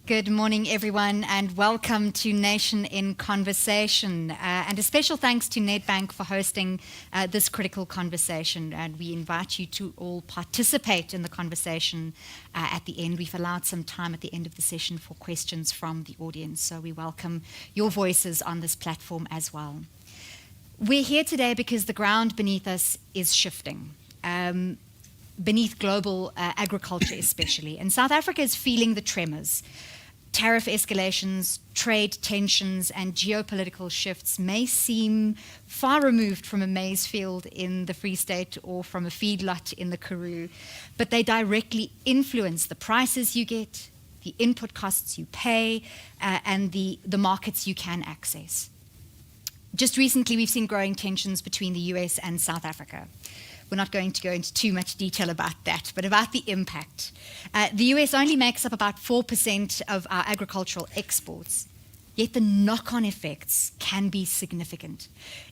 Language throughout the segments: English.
Good morning, everyone, and welcome to Nation in Conversation. And a special thanks to Nedbank for hosting this critical conversation. And we invite you to all participate in the conversation at the end. We've allowed some time at the end of the session for questions from the audience, so we welcome your voices on this platform as well. We're here today because the ground beneath us is shifting. Beneath global agriculture especially. And South Africa is feeling the tremors. Tariff escalations, trade tensions, and geopolitical shifts may seem far removed from a maize field in the Free State or from a feedlot in the Karoo, but they directly influence the prices you get, the input costs you pay, and the markets you can access. Just recently, we've seen growing tensions between the US and South Africa. We're not going to go into too much detail about that, but about the impact. The US only makes up about 4% of our agricultural exports, yet the knock-on effects can be significant.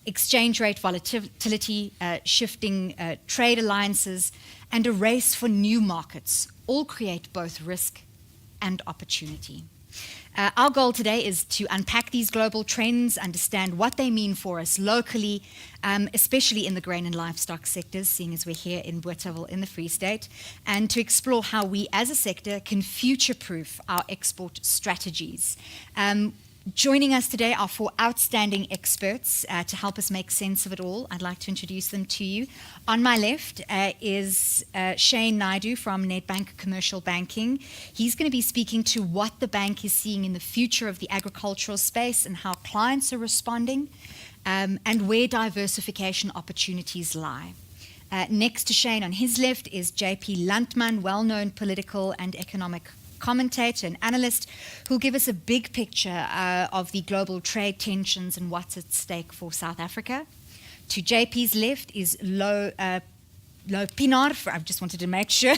Exchange rate volatility, shifting trade alliances, and a race for new markets all create both risk and opportunity. Our goal today is to unpack these global trends, understand what they mean for us locally, especially in the grain and livestock sectors, seeing as we're here in Bothaville in the Free State, and to explore how we as a sector can future-proof our export strategies. Joining us today are four outstanding experts to help us make sense of it all. I'd like to introduce them to you. On my left is Shane Naidu from Nedbank Commercial Banking. He's going to be speaking to what the bank is seeing in the future of the agricultural space and how clients are responding, and where diversification opportunities lie. Next to Shane on his left is JP Landman, well-known political and economic commentator and analyst, who'll give us a big picture of the global trade tensions and what's at stake for South Africa. To JP's left is Lo Pinar, I just wanted to make sure,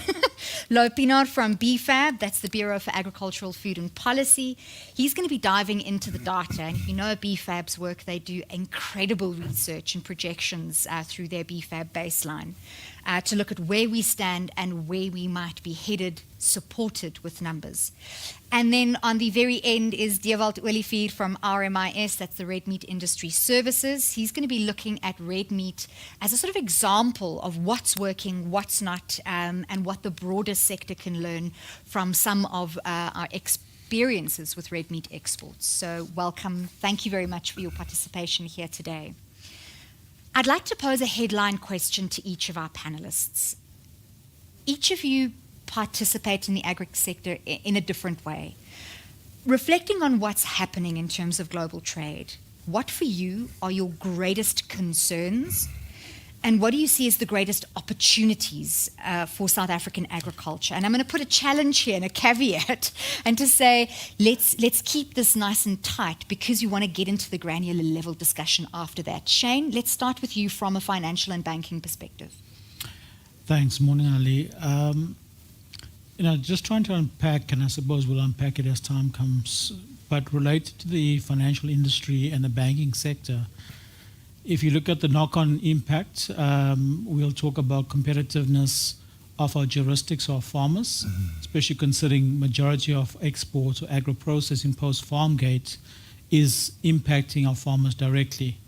Lo Pinar from BFAB, that's the Bureau for Agricultural Food and Policy. He's going to be diving into the data, and if you know BFAB's work, they do incredible research and projections through their BFAB baseline to look at where we stand and where we might be headed, supported with numbers. And then on the very end is Dewald Olivier from RMIS, that's the Red Meat Industry Services. He's going to be looking at red meat as a sort of example of what's working, what's not, and what the broader sector can learn from some of our experiences with red meat exports. So welcome. Thank you very much for your participation here today. I'd like to pose a headline question to each of our panelists. Each of you participate in the agri sector in a different way. Reflecting on what's happening in terms of global trade, what for you are your greatest concerns, and what do you see as the greatest opportunities for South African agriculture? And I'm going to put a challenge here and a caveat, and to say let's keep this nice and tight because you want to get into the granular level discussion after that. Shane, let's start with you from a financial and banking perspective. Thanks. Morning, Ali. Just trying to unpack, and I suppose we'll unpack it as time comes, but related to the financial industry and the banking sector, if you look at the knock-on impact, we'll talk about competitiveness of our jurisdicts or farmers, especially considering majority of exports or agro-processing post-farm gate is impacting our farmers directly.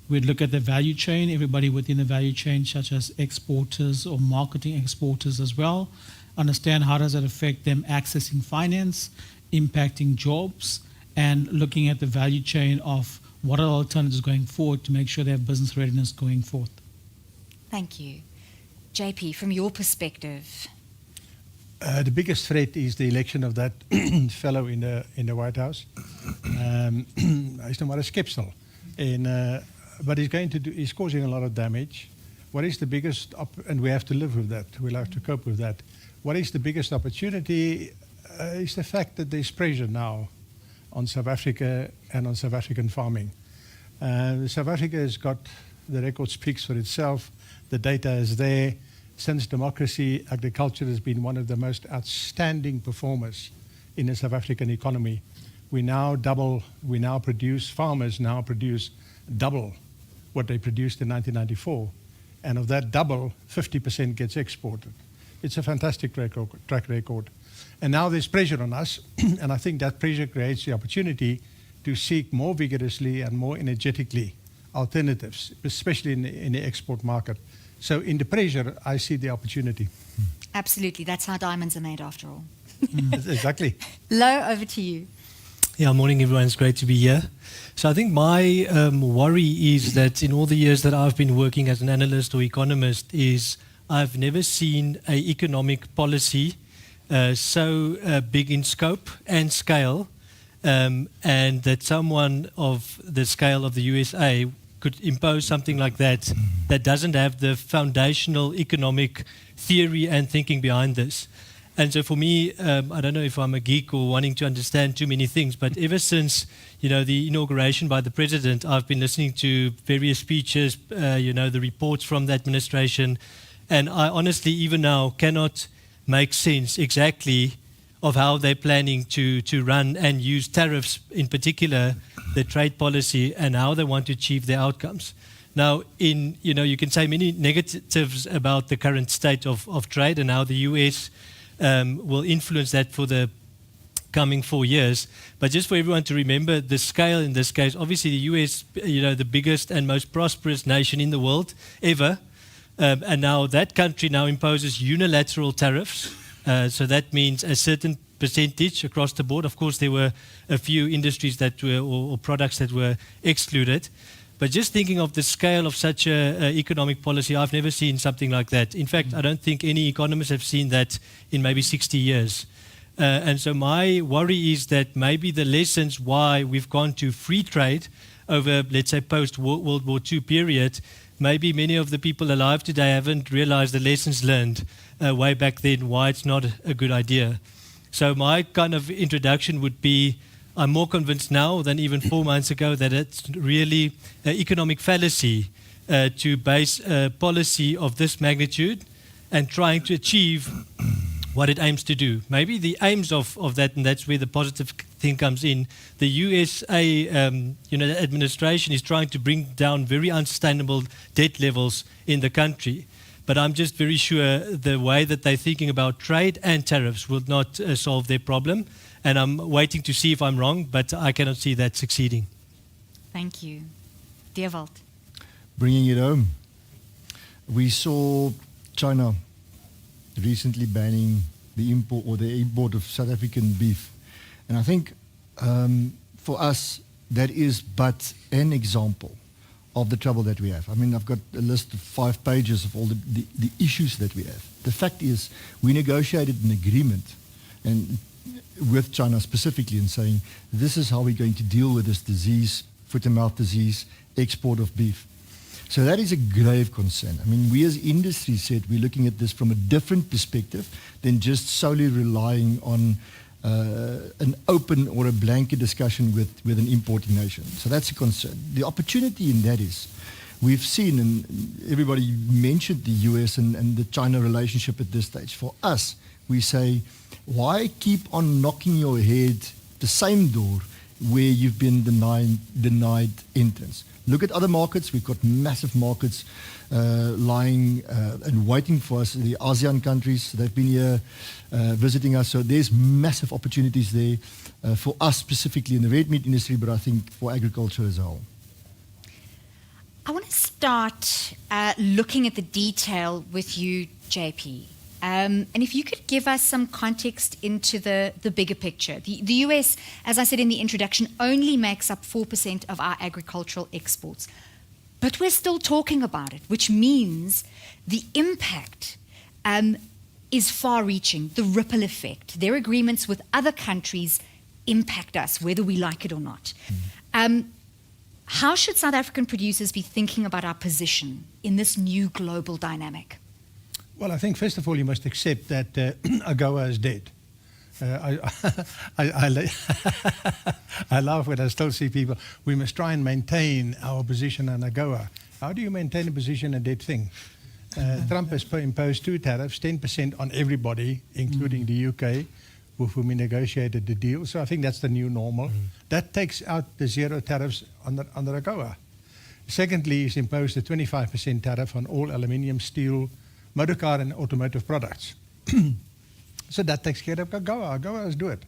We'd look at the value chain, everybody within the value chain, such as exporters or marketing exporters as well, understand how does that affect them accessing finance, impacting jobs, and looking at the value chain of what are alternatives going forward to make sure they have business readiness going forth. Thank you. JP, from your perspective. The biggest threat is the election of that fellow in the White House. He's not a skeptical, but he's causing a lot of damage. What is the biggest, and we have to live with that, we'll have to cope with that. What is the biggest opportunity is the fact that there's pressure now on South Africa and on South African farming. South Africa has got, the record speaks for itself, the data is there. Since democracy, agriculture has been one of the most outstanding performers in the South African economy. Farmers now produce double what they produced in 1994. And of that double, 50% gets exported. It's a fantastic track record. And now there's pressure on us, and I think that pressure creates the opportunity to seek more vigorously and more energetically alternatives, especially in the export market. So in the pressure, I see the opportunity. Absolutely. That's how diamonds are made, after all. Exactly. Lo, over to you. Yeah, morning everyone. It's great to be here. So I think my worry is that in all the years that I've been working as an analyst or economist is I've never seen an economic policy so big in scope and scale, and that someone of the scale of the USA could impose something like that that doesn't have the foundational economic theory and thinking behind this. And so for me, I don't know if I'm a geek or wanting to understand too many things, but ever since, the inauguration by the president, I've been listening to various speeches, the reports from the administration, and I honestly, even now, cannot make sense exactly of how they're planning to run and use tariffs, in particular, the trade policy, and how they want to achieve their outcomes. Now, you can say many negatives about the current state of trade and how the US will influence that for the coming 4 years. But just for everyone to remember the scale in this case, obviously the US, the biggest and most prosperous nation in the world ever, and now that country now imposes unilateral tariffs. So that means a certain percentage across the board. Of course, there were a few industries that were or products that were excluded. But just thinking of the scale of such an economic policy, I've never seen something like that. In fact, I don't think any economists have seen that in maybe 60 years. And so my worry is that maybe the lessons why we've gone to free trade over, let's say, post-World War II period, maybe many of the people alive today haven't realized the lessons learned way back then, why it's not a good idea. So my kind of introduction would be, I'm more convinced now than even 4 months ago that it's really an economic fallacy to base a policy of this magnitude and trying to achieve what it aims to do. Maybe the aims of that, and that's where the positive thing comes in. The USA, the administration is trying to bring down very unsustainable debt levels in the country. But I'm just very sure the way that they're thinking about trade and tariffs will not solve their problem. And I'm waiting to see if I'm wrong, but I cannot see that succeeding. Thank you. Dewald. Bringing it home. We saw China recently banning the import of South African beef. And I think for us, that is but an example of the trouble that we have. I mean, I've got a list of 5 pages of all the issues that we have. The fact is, we negotiated an agreement and with China specifically in saying, this is how we're going to deal with this disease, foot-and-mouth disease, export of beef. So that is a grave concern. I mean, we as industry said we're looking at this from a different perspective than just solely relying on an open or a blanket discussion with an importing nation. So that's a concern. The opportunity in that is, we've seen, and everybody mentioned the US and the China relationship at this stage. For us, we say, why keep on knocking your head the same door where you've been denied entrance? Look at other markets. We've got massive markets lying and waiting for us. The ASEAN countries, they've been here visiting us. So there's massive opportunities there for us specifically in the red meat industry, but I think for agriculture as a whole. I want to start looking at the detail with you, JP. And if you could give us some context into the bigger picture. The US, as I said in the introduction, only makes up 4% of our agricultural exports. But we're still talking about it, which means the impact is far-reaching, the ripple effect. Their agreements with other countries impact us, whether we like it or not. How should South African producers be thinking about our position in this new global dynamic? Well, I think first of all you must accept that AGOA is dead. I laugh when I still see people. We must try and maintain our position on AGOA. How do you maintain a position, a dead thing? Trump has imposed 2 tariffs, 10% on everybody, including the UK, with whom he negotiated the deal. So I think that's the new normal. That takes out the 0 tariffs under AGOA. Secondly, he's imposed a 25% tariff on all aluminium, steel, motorcar and automotive products. So that takes care of AGOA. AGOA's do it.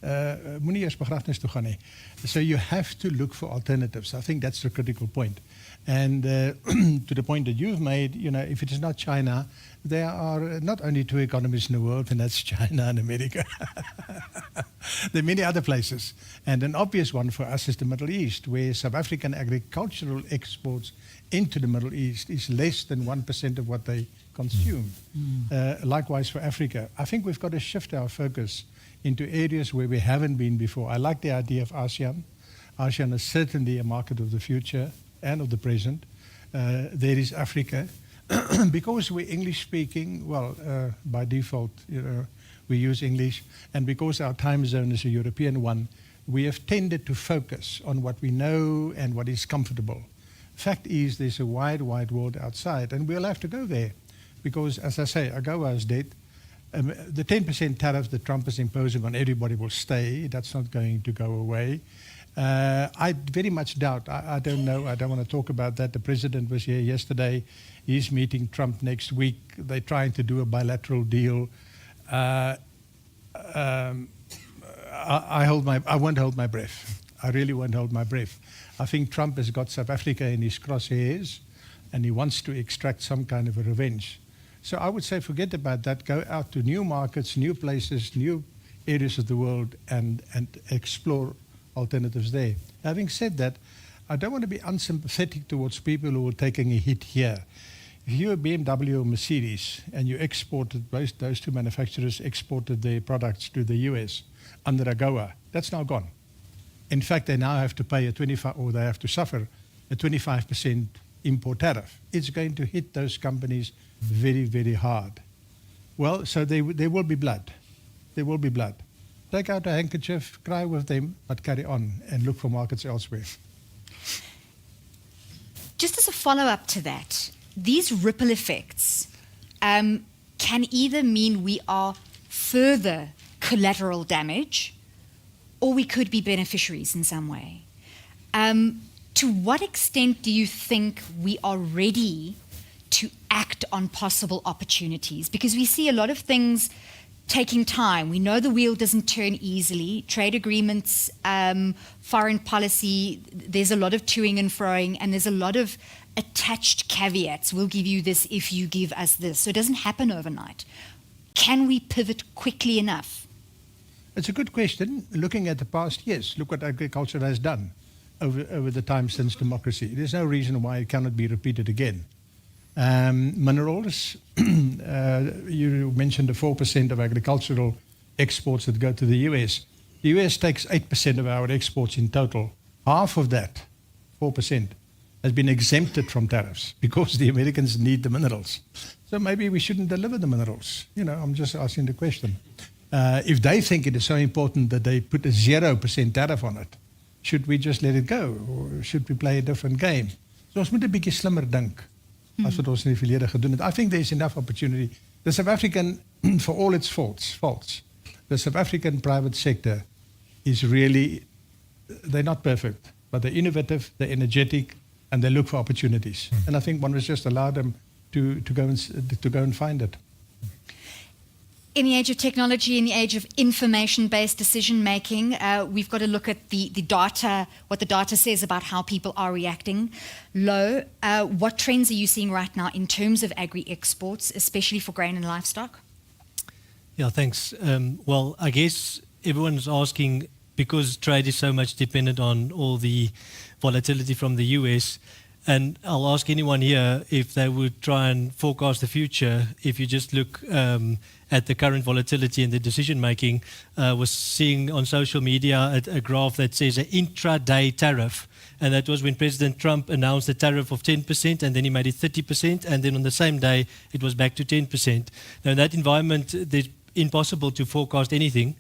Moenie eers begrafnis toe gaan nie. So you have to look for alternatives. I think that's the critical point. And to the point that you've made, if it is not China, there are not only two economies in the world, and that's China and America. There are many other places. And an obvious one for us is the Middle East, where South African agricultural exports into the Middle East is less than 1% of what they consume. Likewise for Africa. I think we've got to shift our focus into areas where we haven't been before. I like the idea of ASEAN. ASEAN is certainly a market of the future and of the present. There is Africa. Because we're English speaking, by default, we use English, and because our time zone is a European one, we have tended to focus on what we know and what is comfortable. Fact is, there's a wide, wide world outside, and we'll have to go there. Because, as I say, AGOA is dead. The 10% tariff that Trump is imposing on everybody will stay. That's not going to go away. I very much doubt, I don't know, I don't want to talk about that. The president was here yesterday. He's meeting Trump next week. They're trying to do a bilateral deal. I won't hold my breath. I really won't hold my breath. I think Trump has got South Africa in his crosshairs, and he wants to extract some kind of a revenge. So I would say forget about that. Go out to new markets, new places, new areas of the world, and explore alternatives there. Having said that, I don't want to be unsympathetic towards people who are taking a hit here. If you're a BMW or Mercedes and you exported, those two manufacturers exported their products to the US under AGOA, that's now gone. In fact, they now have to pay they have to suffer a 25% import tariff. It's going to hit those companies very, very hard. Well, so there will be blood. There will be blood. Take out a handkerchief, cry with them, but carry on and look for markets elsewhere. Just as a follow-up to that, these ripple effects can either mean we are further collateral damage, or we could be beneficiaries in some way. To what extent do you think we are ready to act on possible opportunities? Because we see a lot of things taking time. We know the wheel doesn't turn easily. Trade agreements, foreign policy, there's a lot of toing and froing, and there's a lot of attached caveats. We'll give you this if you give us this. So it doesn't happen overnight. Can we pivot quickly enough? It's a good question. Looking at the past, yes. Look what agriculture has done over the time since democracy. There's no reason why it cannot be repeated again. Minerals, you mentioned the 4% of agricultural exports that go to the US. The US takes 8% of our exports in total. Half of that, 4%, has been exempted from tariffs because the Americans need the minerals. So maybe we shouldn't deliver the minerals. I'm just asking the question. If they think it is so important that they put a 0% tariff on it, should we just let it go? Or should we play a different game? So ons moet 'n bietjie slimmer dink as wat ons in die verlede gedoen het. I think there's enough opportunity. The South African, for all its faults, the South African private sector is really, they're not perfect, but they're innovative, they're energetic, and they look for opportunities. And I think one must just allow them to go and find it. In the age of technology, in the age of information-based decision-making, we've got to look at the data, what the data says about how people are reacting. What trends are you seeing right now in terms of agri-exports, especially for grain and livestock? Yeah, thanks. Well, I guess everyone's asking, because trade is so much dependent on all the volatility from the US, and I'll ask anyone here if they would try and forecast the future. If you just look at the current volatility and the decision-making, was seeing on social media a graph that says an intraday tariff. And that was when President Trump announced a tariff of 10%, and then he made it 30%, and then on the same day, it was back to 10%. Now, in that environment, it's impossible to forecast anything.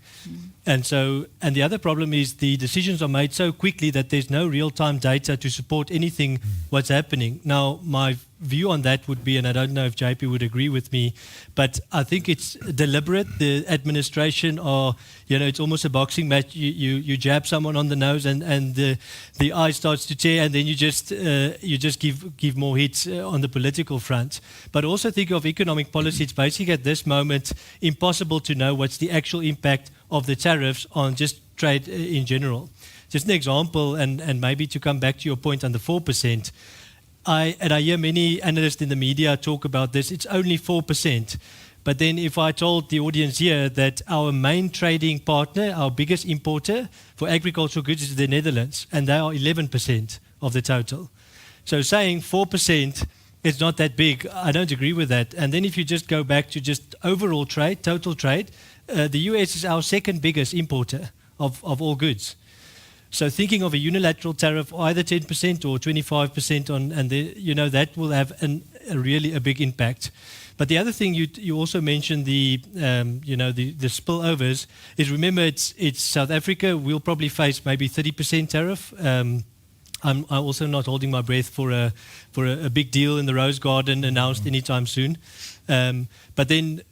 And the other problem is the decisions are made so quickly that there's no real-time data to support anything what's happening. Now, my view on that would be, and I don't know if JP would agree with me, but I think it's deliberate. The administration are, it's almost a boxing match. You jab someone on the nose and the eye starts to tear, and then you just give more hits on the political front. But also think of economic policy. It's basically at this moment impossible to know what's the actual impact of the tariffs on just trade in general. Just an example, and maybe to come back to your point on the 4%, I hear many analysts in the media talk about this, it's only 4%. But then if I told the audience here that our main trading partner, our biggest importer for agricultural goods is the Netherlands, and they are 11% of the total. So saying 4% is not that big, I don't agree with that. And then if you just go back to just overall trade, total trade, the US is our second biggest importer of all goods. So thinking of a unilateral tariff, either 10% or 25% on, and that will have really a big impact. But the other thing you also mentioned the spillovers is, remember it's South Africa. We'll probably face maybe 30% tariff. I'm also not holding my breath for a big deal in the Rose Garden announced anytime soon. But then,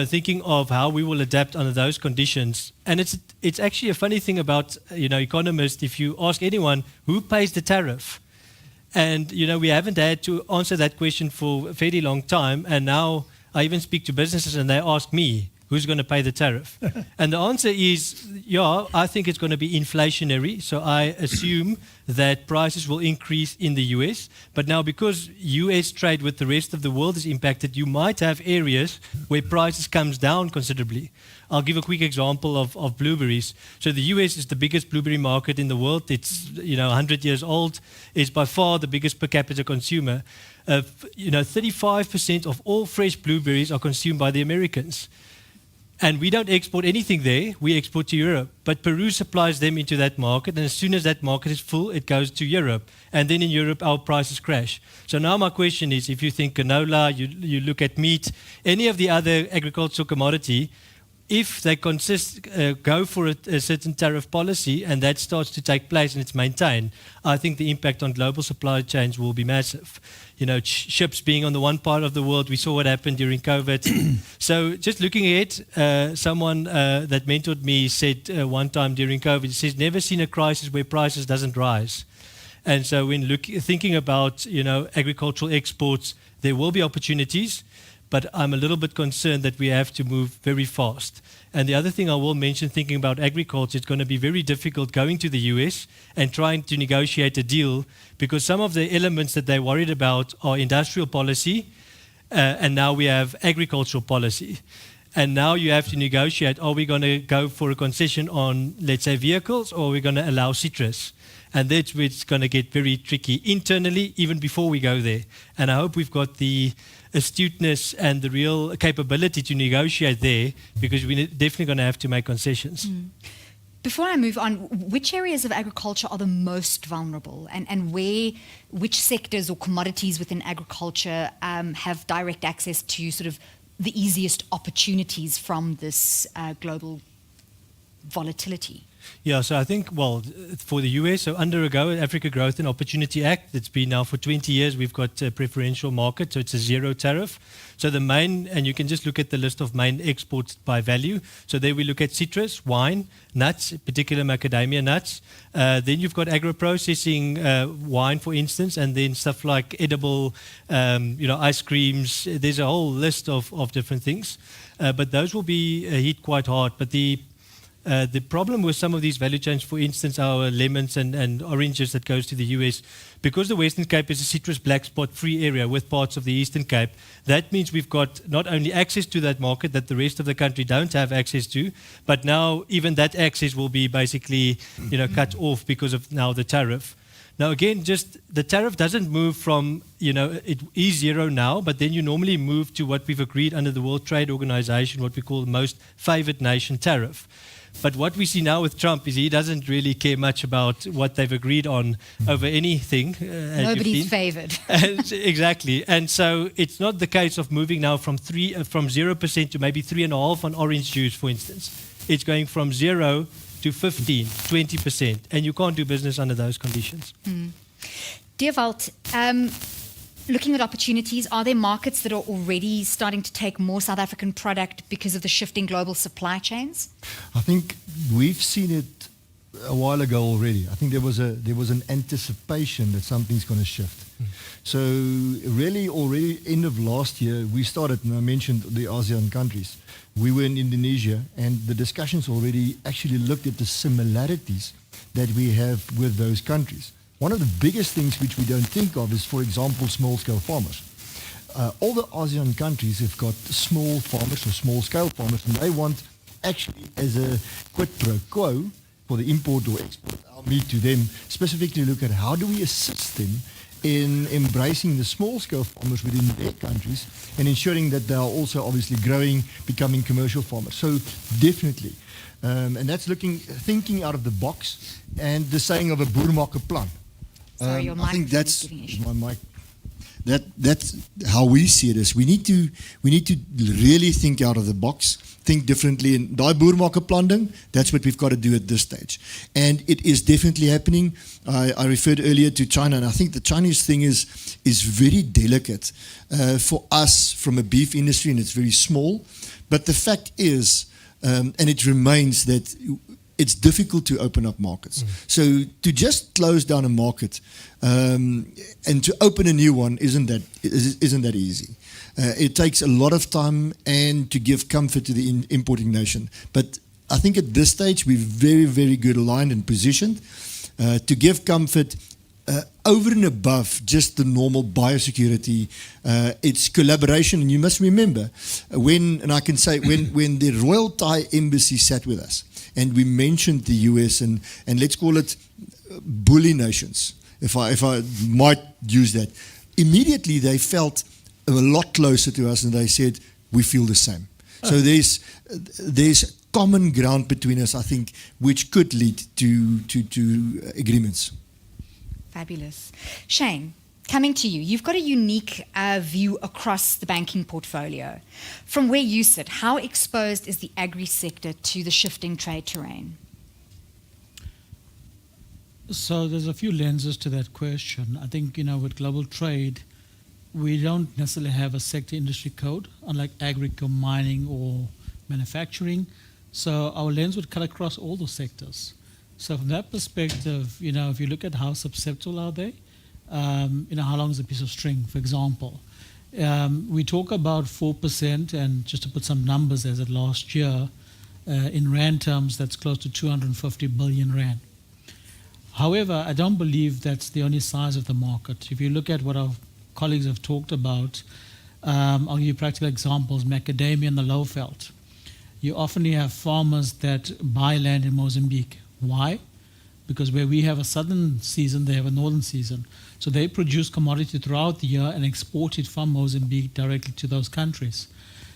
thinking of how we will adapt under those conditions. And it's actually a funny thing about, economists, if you ask anyone, who pays the tariff? And, we haven't had to answer that question for a fairly long time. And now I even speak to businesses and they ask me, who's going to pay the tariff? And the answer is, I think it's going to be inflationary. So I assume that prices will increase in the US. But now because US trade with the rest of the world is impacted, you might have areas where prices comes down considerably. I'll give a quick example of blueberries. So the US is the biggest blueberry market in the world. It's 100 years old. It's by far the biggest per capita consumer. 35% of all fresh blueberries are consumed by the Americans. And we don't export anything there, we export to Europe. But Peru supplies them into that market, and as soon as that market is full, it goes to Europe. And then in Europe, our prices crash. So now my question is, if you think canola, you look at meat, any of the other agricultural commodity, if they go for a certain tariff policy and that starts to take place and it's maintained, I think the impact on global supply chains will be massive. Ships being on the one part of the world, we saw what happened during COVID. So just looking ahead, someone that mentored me said one time during COVID, he says, never seen a crisis where prices doesn't rise. And so when thinking about agricultural exports, there will be opportunities. But I'm a little bit concerned that we have to move very fast. And the other thing I will mention, thinking about agriculture, it's going to be very difficult going to the US and trying to negotiate a deal, because some of the elements that they're worried about are industrial policy, and now we have agricultural policy. And now you have to negotiate, are we going to go for a concession on, let's say, vehicles, or are we going to allow citrus? And that's where it's going to get very tricky internally, even before we go there. And I hope we've got the astuteness and the real capability to negotiate there, because we're definitely going to have to make concessions. Before I move on, which areas of agriculture are the most vulnerable, and which sectors or commodities within agriculture have direct access to sort of the easiest opportunities from this global volatility? Yeah, so I think, for the US, so under AGOA, Africa Growth and Opportunity Act, it's been now for 20 years, we've got a preferential market, so it's a zero tariff. So the main, and you can just look at the list of main exports by value. So there we look at citrus, wine, nuts, particular macadamia nuts. Then you've got agro-processing wine, for instance, and then stuff like edible, ice creams. There's a whole list of different things. But those will be hit quite hard. But the problem with some of these value chains, for instance, our lemons and oranges that goes to the US, because the Western Cape is a citrus black spot free area with parts of the Eastern Cape, that means we've got not only access to that market that the rest of the country don't have access to, but now even that access will be basically cut off because of now the tariff. Now again, just the tariff doesn't move from, it is zero now, but then you normally move to what we've agreed under the World Trade Organization, what we call the most favored nation tariff. But what we see now with Trump is he doesn't really care much about what they've agreed on over anything. Nobody's favored. Exactly. And so it's not the case of moving now from 0% to maybe 3.5% on orange juice, for instance. It's going from 0 to 15, 20%. And you can't do business under those conditions. Dear Walt, looking at opportunities, are there markets that are already starting to take more South African product because of the shifting global supply chains? I think we've seen it a while ago already. I think there was an anticipation that something's going to shift. So really already end of last year we started, and I mentioned the ASEAN countries. We were in Indonesia, and the discussions already actually looked at the similarities that we have with those countries. One of the biggest things which we don't think of is, for example, small-scale farmers. All the ASEAN countries have got small farmers or small-scale farmers, and they want actually as a quid pro quo for the import or export our meat to them, specifically look at how do we assist them in embracing the small-scale farmers within their countries and ensuring that they are also obviously growing, becoming commercial farmers. So definitely. And that's thinking out of the box, and the saying of a boer maak 'n plan. Sorry, your I think microphone is that's giving issues. My mic. that's how we see it. Is we need to really think out of the box, think differently. And daai boer maak 'n plan ding, that's what we've got to do at this stage. And it is definitely happening. I referred earlier to China, and I think the Chinese thing is very delicate for us from a beef industry, and it's very small. But the fact is, and it remains that it's difficult to open up markets. So to just close down a market and to open a new one isn't that easy. It takes a lot of time and to give comfort to the importing nation. But I think at this stage we're very, very good aligned and positioned to give comfort over and above just the normal biosecurity. It's collaboration, and you must remember when the Royal Thai Embassy sat with us, and we mentioned the US and let's call it bully nations, if I might use that, immediately they felt a lot closer to us, and they said, we feel the same. So there's common ground between us, I think, which could lead to agreements. Fabulous. Shane, coming to you, you've got a unique view across the banking portfolio. From where you sit, how exposed is the agri-sector to the shifting trade terrain? So there's a few lenses to that question. I think, with global trade, we don't necessarily have a sector industry code, unlike agriculture, mining, or manufacturing. So our lens would cut across all those sectors. So from that perspective, if you look at how susceptible are they, how long is a piece of string, for example. We talk about 4%, and just to put some numbers as of last year, in rand terms, that's close to 250 billion rand. However, I don't believe that's the only size of the market. If you look at what our colleagues have talked about, I'll give you practical examples, macadamia and the Lowveld. You often have farmers that buy land in Mozambique. Why? Because where we have a southern season, they have a northern season. So they produce commodity throughout the year and export it from Mozambique directly to those countries.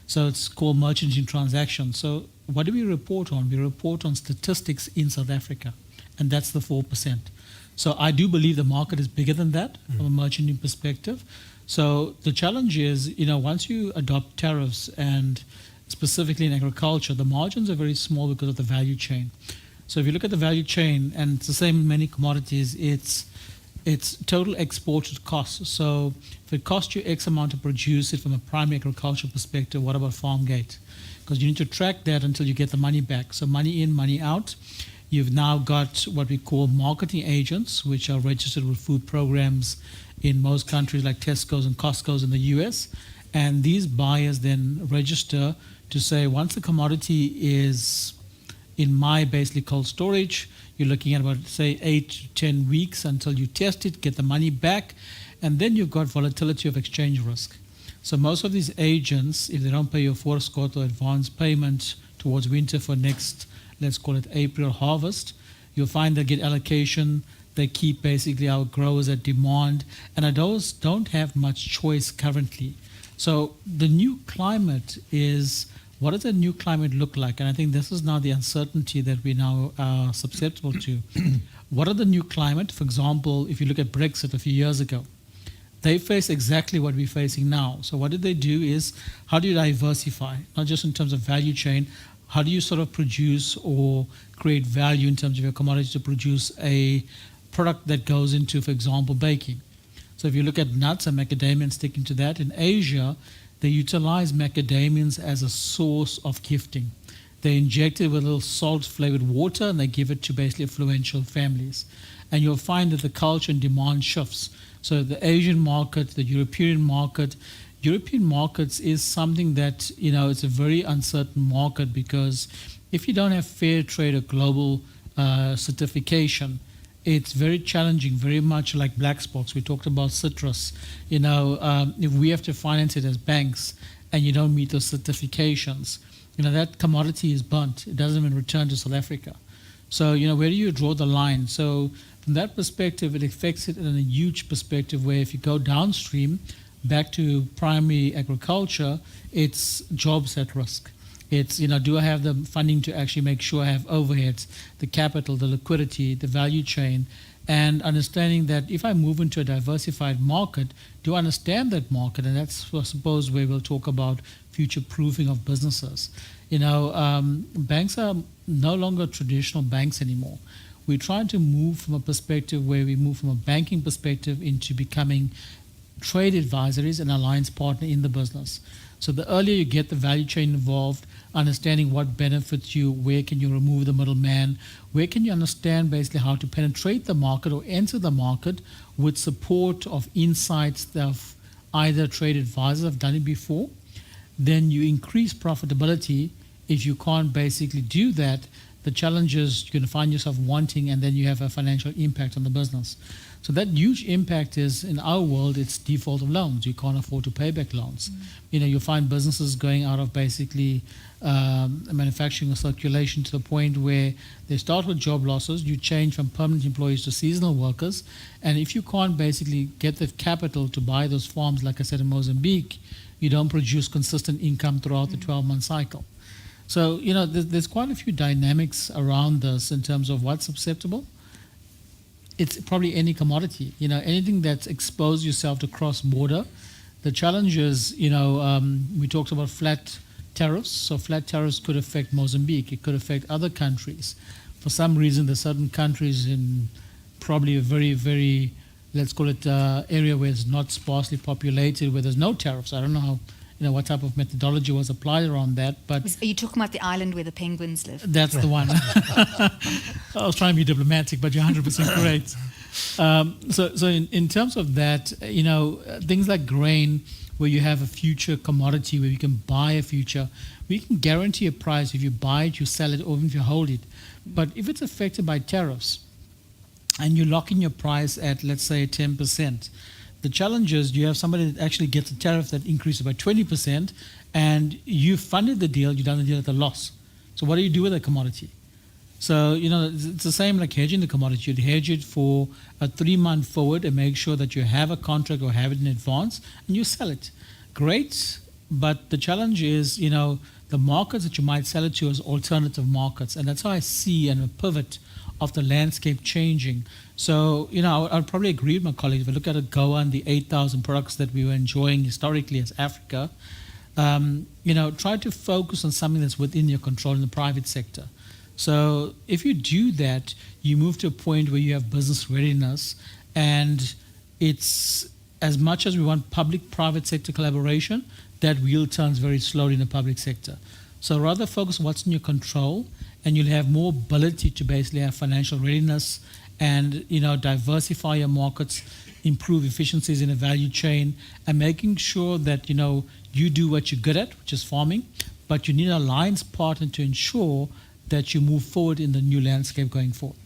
So it's called merchanting transactions. So what do we report on? We report on statistics in South Africa, and that's the 4%. So I do believe the market is bigger than that from a merchanting perspective. So the challenge is, once you adopt tariffs, and specifically in agriculture, the margins are very small because of the value chain. So if you look at the value chain, and it's the same in many commodities, it's total exported costs. So if it costs you X amount to produce it from a primary agricultural perspective, what about farm gate? Because you need to track that until you get the money back. So money in, money out. You've now got what we call marketing agents, which are registered with food programs in most countries like Tesco's and Costco's in the US. And these buyers then register to say, once the commodity is in my basically cold storage, you're looking at about, say, 8 to 10 weeks until you test it, get the money back, and then you've got volatility of exchange risk. So most of these agents, if they don't pay your voorskot or advance payment towards winter for next, let's call it April harvest, you'll find they get allocation, they keep basically our growers at demand, and those don't have much choice currently. So the new climate is, what does a new climate look like? And I think this is now the uncertainty that we now are susceptible to. What are the new climate? For example, if you look at Brexit a few years ago, they faced exactly what we're facing now. So what did they do is, how do you diversify? Not just in terms of value chain, how do you sort of produce or create value in terms of your commodity to produce a product that goes into, for example, baking? So if you look at nuts and macadamia, sticking to that, in Asia, they utilize macadamians as a source of gifting. They inject it with a little salt-flavored water, and they give it to basically affluential families. And you'll find that the culture and demand shifts. So the Asian market, the European markets is something that, it's a very uncertain market, because if you don't have fair trade or global certification, it's very challenging, very much like black spots. We talked about citrus. If we have to finance it as banks and you don't meet those certifications, that commodity is burnt. It doesn't even return to South Africa. So, where do you draw the line? So from that perspective, it affects it in a huge perspective, where if you go downstream, back to primary agriculture, it's jobs at risk. It's, do I have the funding to actually make sure I have overheads, the capital, the liquidity, the value chain, and understanding that if I move into a diversified market, do I understand that market? And that's, I suppose, where we'll talk about future proofing of businesses. Banks are no longer traditional banks anymore. We're trying to move from a perspective where we move from a banking perspective into becoming trade advisories and alliance partner in the business. So the earlier you get the value chain involved, understanding what benefits you, where can you remove the middleman, where can you understand basically how to penetrate the market or enter the market with support of insights that either trade advisors have done it before, then you increase profitability. If you can't basically do that, the challenge is you're going to find yourself wanting, and then you have a financial impact on the business. So that huge impact is, in our world, it's default of loans. You can't afford to pay back loans. You'll find businesses going out of basically manufacturing or circulation to the point where they start with job losses. You change from permanent employees to seasonal workers. And if you can't basically get the capital to buy those farms, like I said, in Mozambique, you don't produce consistent income throughout the 12-month cycle. So, there's quite a few dynamics around this in terms of what's acceptable. It's probably any commodity, anything that's exposed yourself to cross-border. The challenge is, we talked about flat tariffs. So flat tariffs could affect Mozambique. It could affect other countries. For some reason, there's certain countries in probably a very, very, let's call it area where it's not sparsely populated, where there's no tariffs. I don't know how, what type of methodology was applied around that. But Are you talking about the island where the penguins live? that's the one. I was trying to be diplomatic, but you're 100% correct. So in terms of that, things like grain, where you have a future commodity, where you can buy a future, we can guarantee a price. If you buy it, you sell it, or even if you hold it. But if it's affected by tariffs, and you lock in your price at, let's say, 10%, the challenge is you have somebody that actually gets a tariff that increases by 20%, and you funded the deal, you've done the deal at a loss. So what do you do with a commodity? So, it's the same like hedging the commodity. You'd hedge it for a 3-month forward and make sure that you have a contract or have it in advance, and you sell it. Great, but the challenge is, the markets that you might sell it to as alternative markets, and that's how I see and a pivot of the landscape changing. So, I'd probably agree with my colleagues. If I look at AGOA and the 8,000 products that we were enjoying historically as Africa, try to focus on something that's within your control in the private sector. So if you do that, you move to a point where you have business readiness, and it's, as much as we want public-private sector collaboration, that wheel turns very slowly in the public sector. So rather focus on what's in your control, and you'll have more ability to basically have financial readiness and, diversify your markets, improve efficiencies in the value chain, and making sure that, you do what you're good at, which is farming, but you need an alliance partner to ensure that you move forward in the new landscape going forward.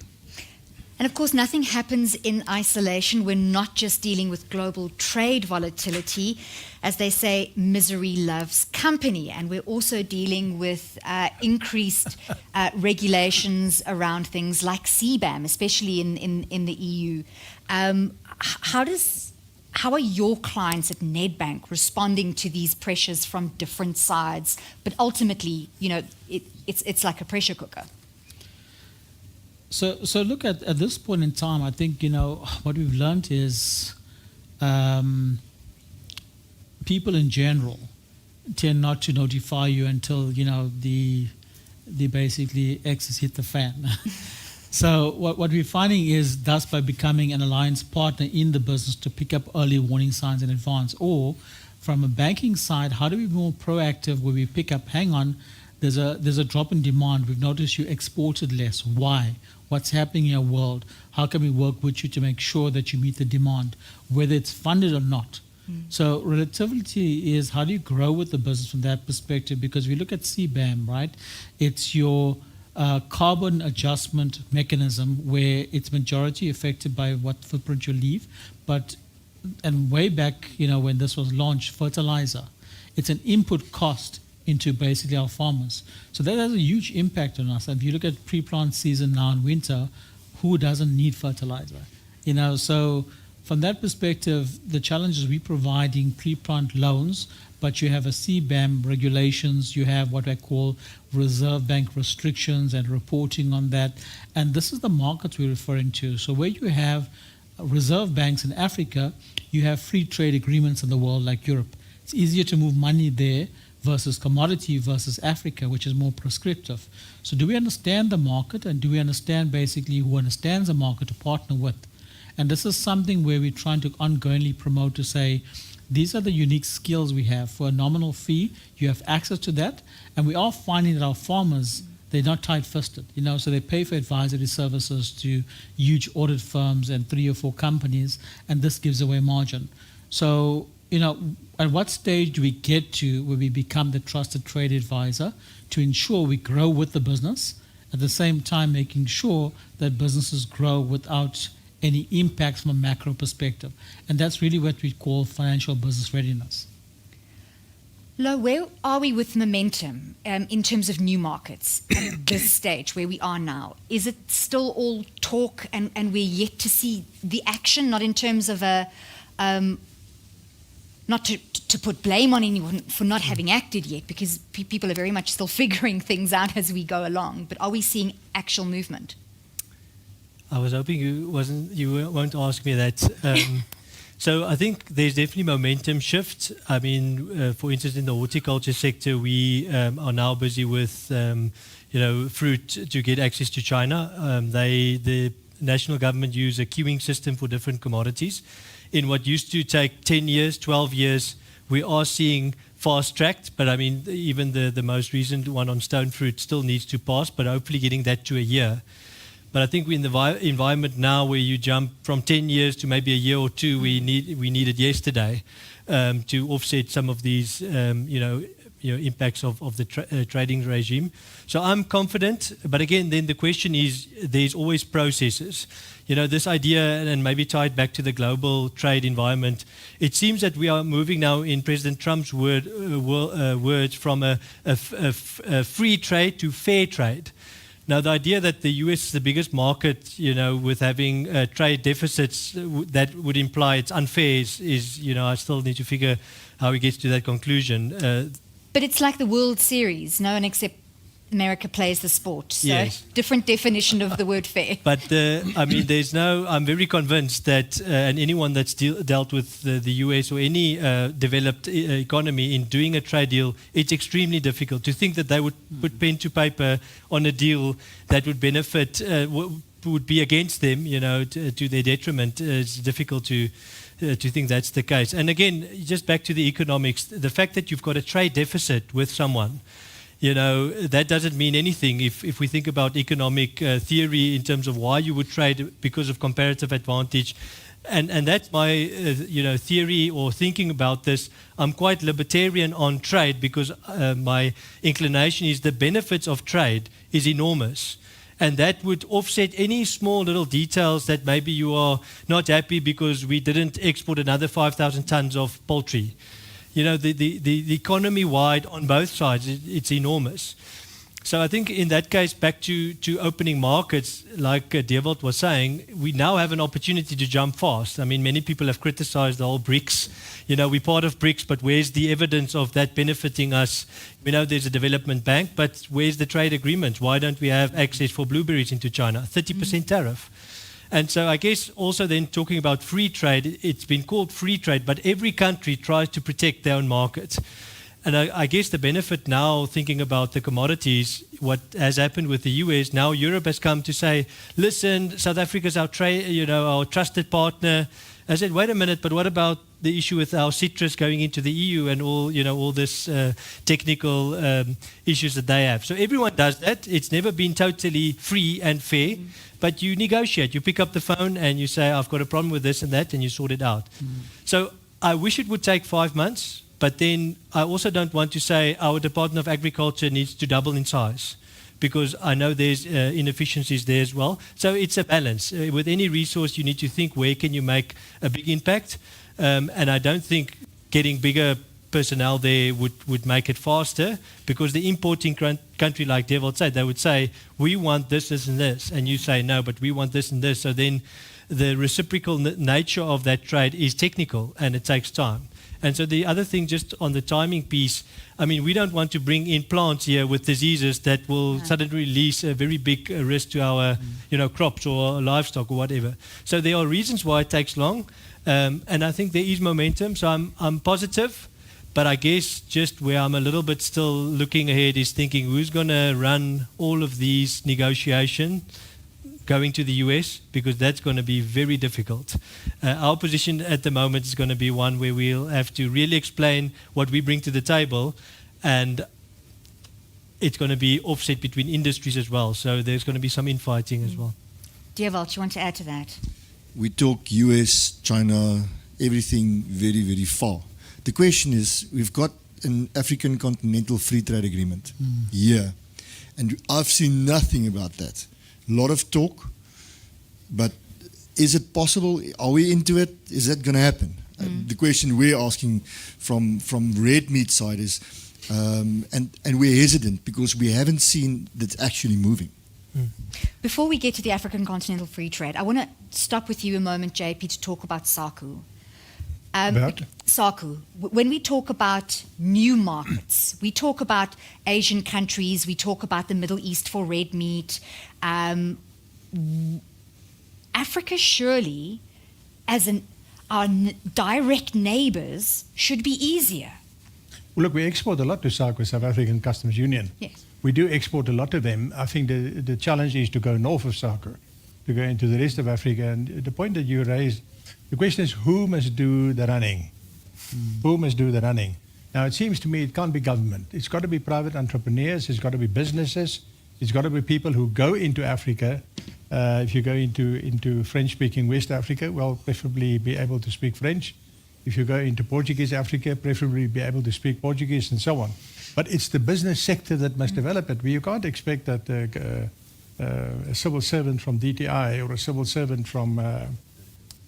And of course, nothing happens in isolation. We're not just dealing with global trade volatility. As they say, misery loves company. And we're also dealing with increased regulations around things like CBAM, especially in the EU. How are your clients at Nedbank responding to these pressures from different sides? But ultimately, it's like a pressure cooker. So look, at this point in time, I think, what we've learned is people in general tend not to notify you until, the basically X's hit the fan. So what we're finding is thus by becoming an alliance partner in the business to pick up early warning signs in advance, or from a banking side, how do we be more proactive where we pick up, hang on, there's a drop in demand. We've noticed you exported less. Why? What's happening in your world? How can we work with you to make sure that you meet the demand, whether it's funded or not? So relativity is how do you grow with the business from that perspective? Because if you look at CBAM, right, it's your carbon adjustment mechanism where it's majority affected by what footprint you leave. And way back, when this was launched, fertilizer, it's an input cost into basically our farmers. So that has a huge impact on us. If you look at pre-plant season now in winter, who doesn't need fertilizer? So from that perspective, the challenge is we're providing pre-plant loans, but you have a CBAM regulations, you have what I call Reserve Bank restrictions and reporting on that. And this is the markets we're referring to. So where you have reserve banks in Africa, you have free trade agreements in the world like Europe. It's easier to move money there versus commodity versus Africa, which is more prescriptive. So do we understand the market, and do we understand basically who understands the market to partner with? And this is something where we're trying to ongoingly promote to say, these are the unique skills we have. For a nominal fee, you have access to that. And we are finding that our farmers, they're not tight-fisted, so they pay for advisory services to huge audit firms and 3 or 4 companies, and this gives away margin. So, at what stage do we get to where we become the trusted trade advisor to ensure we grow with the business, at the same time making sure that businesses grow without any impacts from a macro perspective? And that's really what we call financial business readiness. Lo, where are we with momentum in terms of new markets at this stage where we are now? Is it still all talk and we're yet to see the action, not in terms of not to put blame on anyone for not having acted yet, because people are very much still figuring things out as we go along, but are we seeing actual movement? I was hoping you won't ask me that. So I think there's definitely momentum shift. I mean, for instance, in the horticulture sector, we are now busy with, fruit to get access to China. The national government use a queuing system for different commodities. In what used to take 10 years, 12 years, we are seeing fast-tracked, but I mean, even the most recent one on stone fruit still needs to pass, but hopefully getting that to a year. But I think we're in the environment now where you jump from 10 years to maybe a year or two. We need it yesterday to offset some of these impacts of the trading regime. So I'm confident. But again, then the question is, there's always processes. This idea, and maybe tied back to the global trade environment, it seems that we are moving now, in President Trump's words, from a free trade to fair trade. Now, the idea that the US is the biggest market, with having trade deficits, that would imply it's unfair is I still need to figure how he gets to that conclusion. But it's like the World Series. No one except America plays the sport. So yes. Different definition of the word fair. But, I'm very convinced that, and anyone that's dealt with the US or any developed economy in doing a trade deal, it's extremely difficult to think that they would put pen to paper on a deal that would benefit, would be against them, to their detriment. It's difficult to think that's the case. And again, just back to the economics, the fact that you've got a trade deficit with someone, that doesn't mean anything if we think about economic theory in terms of why you would trade because of comparative advantage. And that's my theory or thinking about this. I'm quite libertarian on trade because my inclination is the benefits of trade is enormous. And that would offset any small little details that maybe you are not happy because we didn't export another 5,000 tons of poultry. The economy-wide on both sides, it's enormous. So I think in that case, back to opening markets, like Dewald was saying, we now have an opportunity to jump fast. I mean, many people have criticized the whole BRICS. We're part of BRICS, but where's the evidence of that benefiting us? We know there's a development bank, but where's the trade agreement? Why don't we have access for blueberries into China? 30% tariff. And so I guess also then talking about free trade, it's been called free trade, but every country tries to protect their own market. And I guess the benefit now, thinking about the commodities, what has happened with the US, now Europe has come to say, listen, South Africa's our our trusted partner. I said, wait a minute, but what about the issue with our citrus going into the EU and all this technical issues that they have? So everyone does that. It's never been totally free and fair, but you negotiate. You pick up the phone and you say, I've got a problem with this and that, and you sort it out. So I wish it would take 5 months, but then I also don't want to say our Department of Agriculture needs to double in size, because I know there's inefficiencies there as well. So it's a balance. With any resource, you need to think, where can you make a big impact? And I don't think getting bigger personnel there would make it faster, because the importing country like Devold said, they would say, we want this, this, and this. And you say, no, but we want this and this. So then the reciprocal nature of that trade is technical, and it takes time. And so the other thing, just on the timing piece, I mean, we don't want to bring in plants here with diseases that will suddenly release a very big risk to our, crops or livestock or whatever. So there are reasons why it takes long, and I think there is momentum. So I'm positive, but I guess just where I'm a little bit still looking ahead is thinking, who's going to run all of these negotiations going to the US, because that's going to be very difficult. Our position at the moment is going to be one where we'll have to really explain what we bring to the table, and it's going to be offset between industries as well. So there's going to be some infighting as well. Devold, you want to add to that? We talk US, China, everything very, very far. The question is, we've got an African Continental Free Trade Agreement here, and I've seen nothing about that. A lot of talk, but is it possible? Are we into it? Is that going to happen? The question we're asking from red meat side is, and we're hesitant because we haven't seen that actually moving. Before we get to the African Continental Free Trade, I want to stop with you a moment, JP, to talk about SACU. SACU. When we talk about new markets, we talk about Asian countries, we talk about the Middle East for red meat. Africa surely, as our direct neighbors, should be easier. Well, look, we export a lot to SACU, South African Customs Union. Yes. We do export a lot to them. I think the challenge is to go north of SACU, to go into the rest of Africa. And the point that you raised, the question is, who must do the running? Who must do the running? Now, it seems to me it can't be government. It's got to be private entrepreneurs. It's got to be businesses. It's got to be people who go into Africa. If you go into French-speaking West Africa, well, preferably be able to speak French. If you go into Portuguese Africa, preferably be able to speak Portuguese and so on. But it's the business sector that must develop it. You can't expect that a civil servant from DTI or a civil servant from,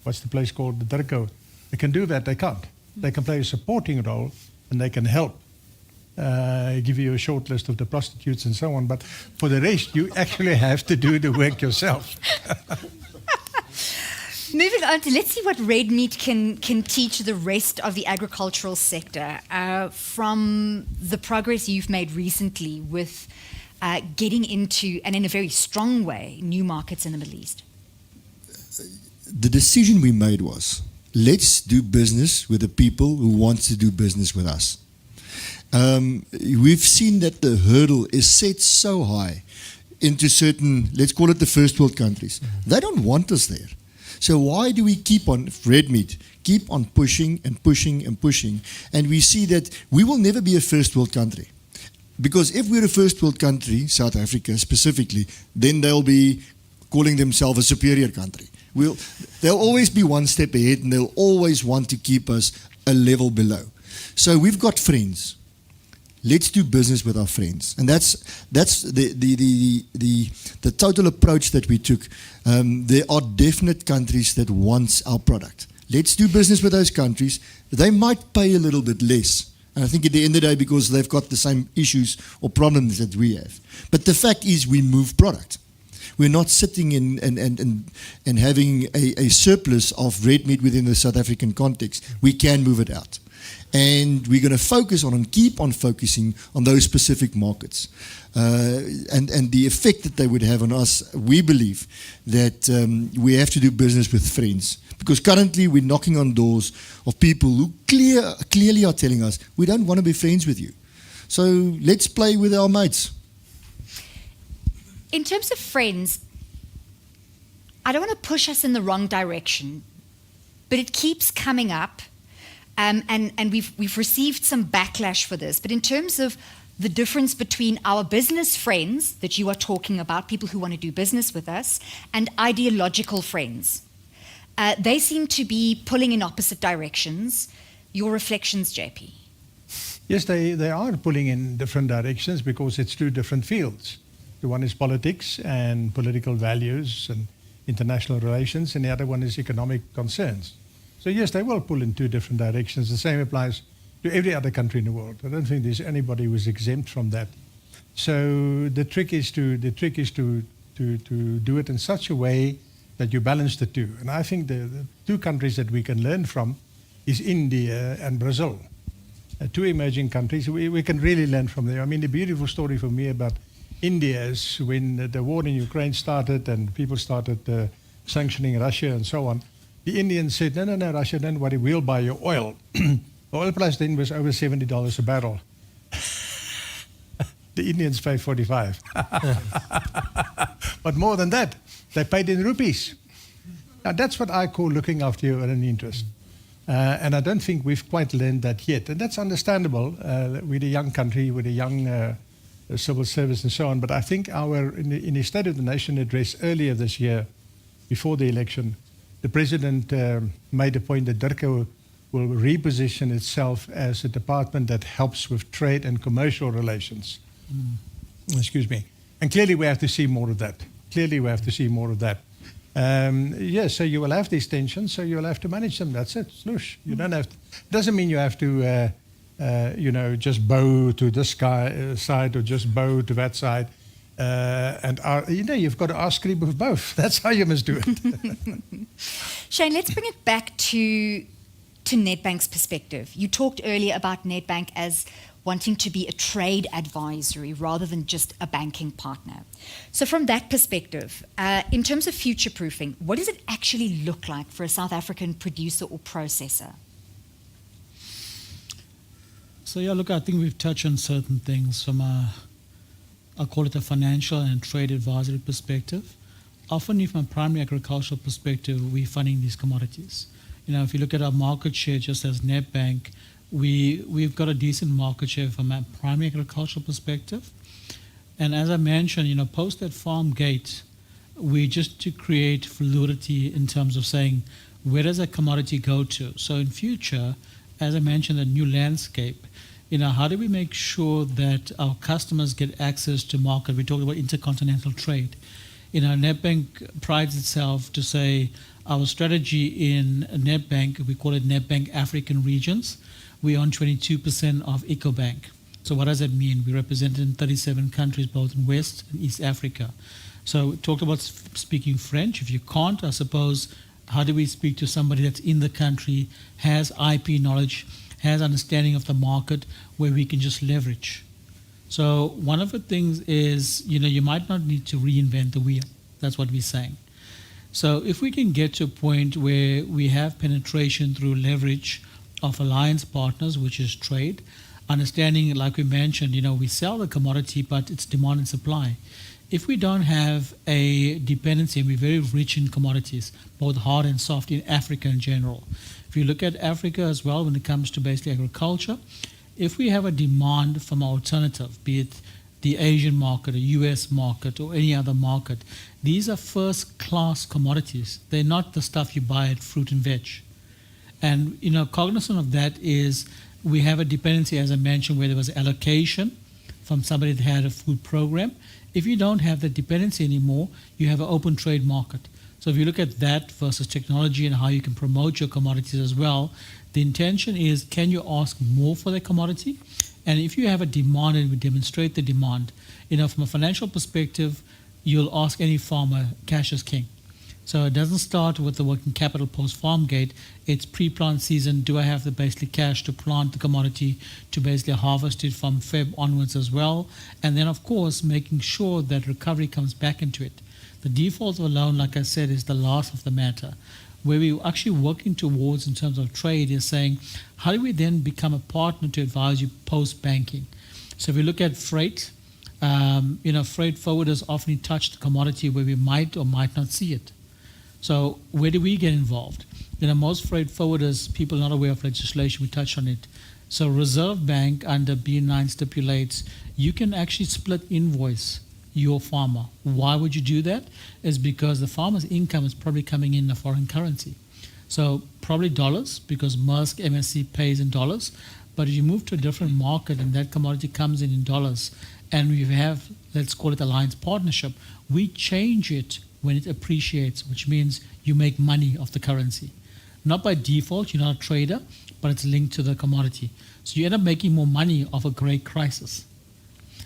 what's the place called, the Durko, they can do that. They can't. They can play a supporting role, and they can help. Give you a short list of the prostitutes and so on. But for the rest, you actually have to do the work yourself. Moving on to, let's see what red meat can teach the rest of the agricultural sector from the progress you've made recently with getting into, and in a very strong way, new markets in the Middle East. The decision we made was, let's do business with the people who want to do business with us. We've seen that the hurdle is set so high into certain, let's call it the first world countries. They don't want us there. So why do we keep on, red meat, keep on pushing and pushing and pushing? And we see that we will never be a first world country. Because if we're a first world country, South Africa specifically, then they'll be calling themselves a superior country. They'll always be one step ahead, and they'll always want to keep us a level below. So we've got friends. Let's do business with our friends, and that's the total approach that we took. There are definite countries that want our product. Let's do business with those countries. They might pay a little bit less, and I think at the end of the day, because they've got the same issues or problems that we have. But the fact is, we move product. We're not sitting in and having a surplus of red meat within the South African context. We can move it out. And we're going to focus on and keep on focusing on those specific markets. And the effect that they would have on us, we believe that we have to do business with friends. Because currently we're knocking on doors of people who clearly are telling us, we don't want to be friends with you. So let's play with our mates. In terms of friends, I don't want to push us in the wrong direction, but it keeps coming up, and we've received some backlash for this. But in terms of the difference between our business friends that you are talking about, people who want to do business with us, and ideological friends, they seem to be pulling in opposite directions. Your reflections, JP? Yes, they are pulling in different directions because it's two different fields. The one is politics and political values and international relations, and the other one is economic concerns. So yes, they will pull in two different directions. The same applies to every other country in the world. I don't think there's anybody who's exempt from that. So the trick is to do it in such a way that you balance the two. And I think the two countries that we can learn from is India and Brazil. Two emerging countries, we can really learn from them. I mean, the beautiful story for me about India is when the war in Ukraine started and people started sanctioning Russia and so on, the Indians said, no, Russia, don't worry, we'll buy your oil. The oil price then was over $70 a barrel. The Indians paid 45. But more than that, they paid in rupees. Now, that's what I call looking after your own interest. And I don't think we've quite learned that yet. And that's understandable. We're a young country with a young civil service and so on. But I think in the State of the Nation address earlier this year, before the election, the President made a point that DIRCO will reposition itself as a department that helps with trade and commercial relations. Excuse me. And clearly we have to see more of that. Yes, so you will have these tensions, so you will have to manage them. That's it. Sloosh. You don't have to. Doesn't mean you have to, just bow to this side or just bow to that side. You've got to ask with both. That's how you must do it. Shane, let's bring it back to Nedbank's perspective. You talked earlier about Nedbank as wanting to be a trade advisory rather than just a banking partner. So from that perspective, in terms of future-proofing, what does it actually look like for a South African producer or processor? So I think we've touched on certain things from I'll call it a financial and trade advisory perspective. Often from a primary agricultural perspective, we're funding these commodities. If you look at our market share just as Nedbank, we've got a decent market share from a primary agricultural perspective. And as I mentioned, post that farm gate, we just to create fluidity in terms of saying, where does a commodity go to? So in future, as I mentioned, a new landscape, how do we make sure that our customers get access to market? We talked about intercontinental trade. Nedbank prides itself to say our strategy in Nedbank, we call it Nedbank African Regions. We own 22% of EcoBank. So what does that mean? We're represented in 37 countries, both in West and East Africa. So we talked about speaking French. If you can't, I suppose, how do we speak to somebody that's in the country, has IP knowledge, has understanding of the market, where we can just leverage? So one of the things is, you might not need to reinvent the wheel. That's what we're saying. So if we can get to a point where we have penetration through leverage of alliance partners, which is trade, understanding, like we mentioned, we sell the commodity, but it's demand and supply. If we don't have a dependency, and we're very rich in commodities, both hard and soft in Africa in general. If you look at Africa as well, when it comes to basically agriculture, if we have a demand from an alternative, be it the Asian market, a US market, or any other market, these are first-class commodities. They're not the stuff you buy at fruit and veg. And, cognizant of that is we have a dependency, as I mentioned, where there was allocation from somebody that had a food program. If you don't have that dependency anymore, you have an open trade market. So if you look at that versus technology and how you can promote your commodities as well, the intention is, can you ask more for the commodity? And if you have a demand and we demonstrate the demand, from a financial perspective, you'll ask any farmer, cash is king. So it doesn't start with the working capital post-farm gate. It's pre-plant season. Do I have the basically cash to plant the commodity, to basically harvest it from Feb onwards as well? And then, of course, making sure that recovery comes back into it. The default of a loan, like I said, is the last of the matter. Where we're actually working towards in terms of trade is saying, how do we then become a partner to advise you post-banking? So if we look at freight, freight forwarders often touch the commodity where we might or might not see it. So where do we get involved? Most freight forwarders, people are not aware of legislation, we touched on it. So Reserve Bank under B9 stipulates you can actually split invoice your farmer. Why would you do that? Is because the farmer's income is probably coming in a foreign currency. So probably dollars, because Maersk MSC pays in dollars. But if you move to a different market and that commodity comes in dollars, and we have, let's call it alliance partnership, we change it when it appreciates, which means you make money off the currency. Not by default, you're not a trader, but it's linked to the commodity. So you end up making more money off a great crisis.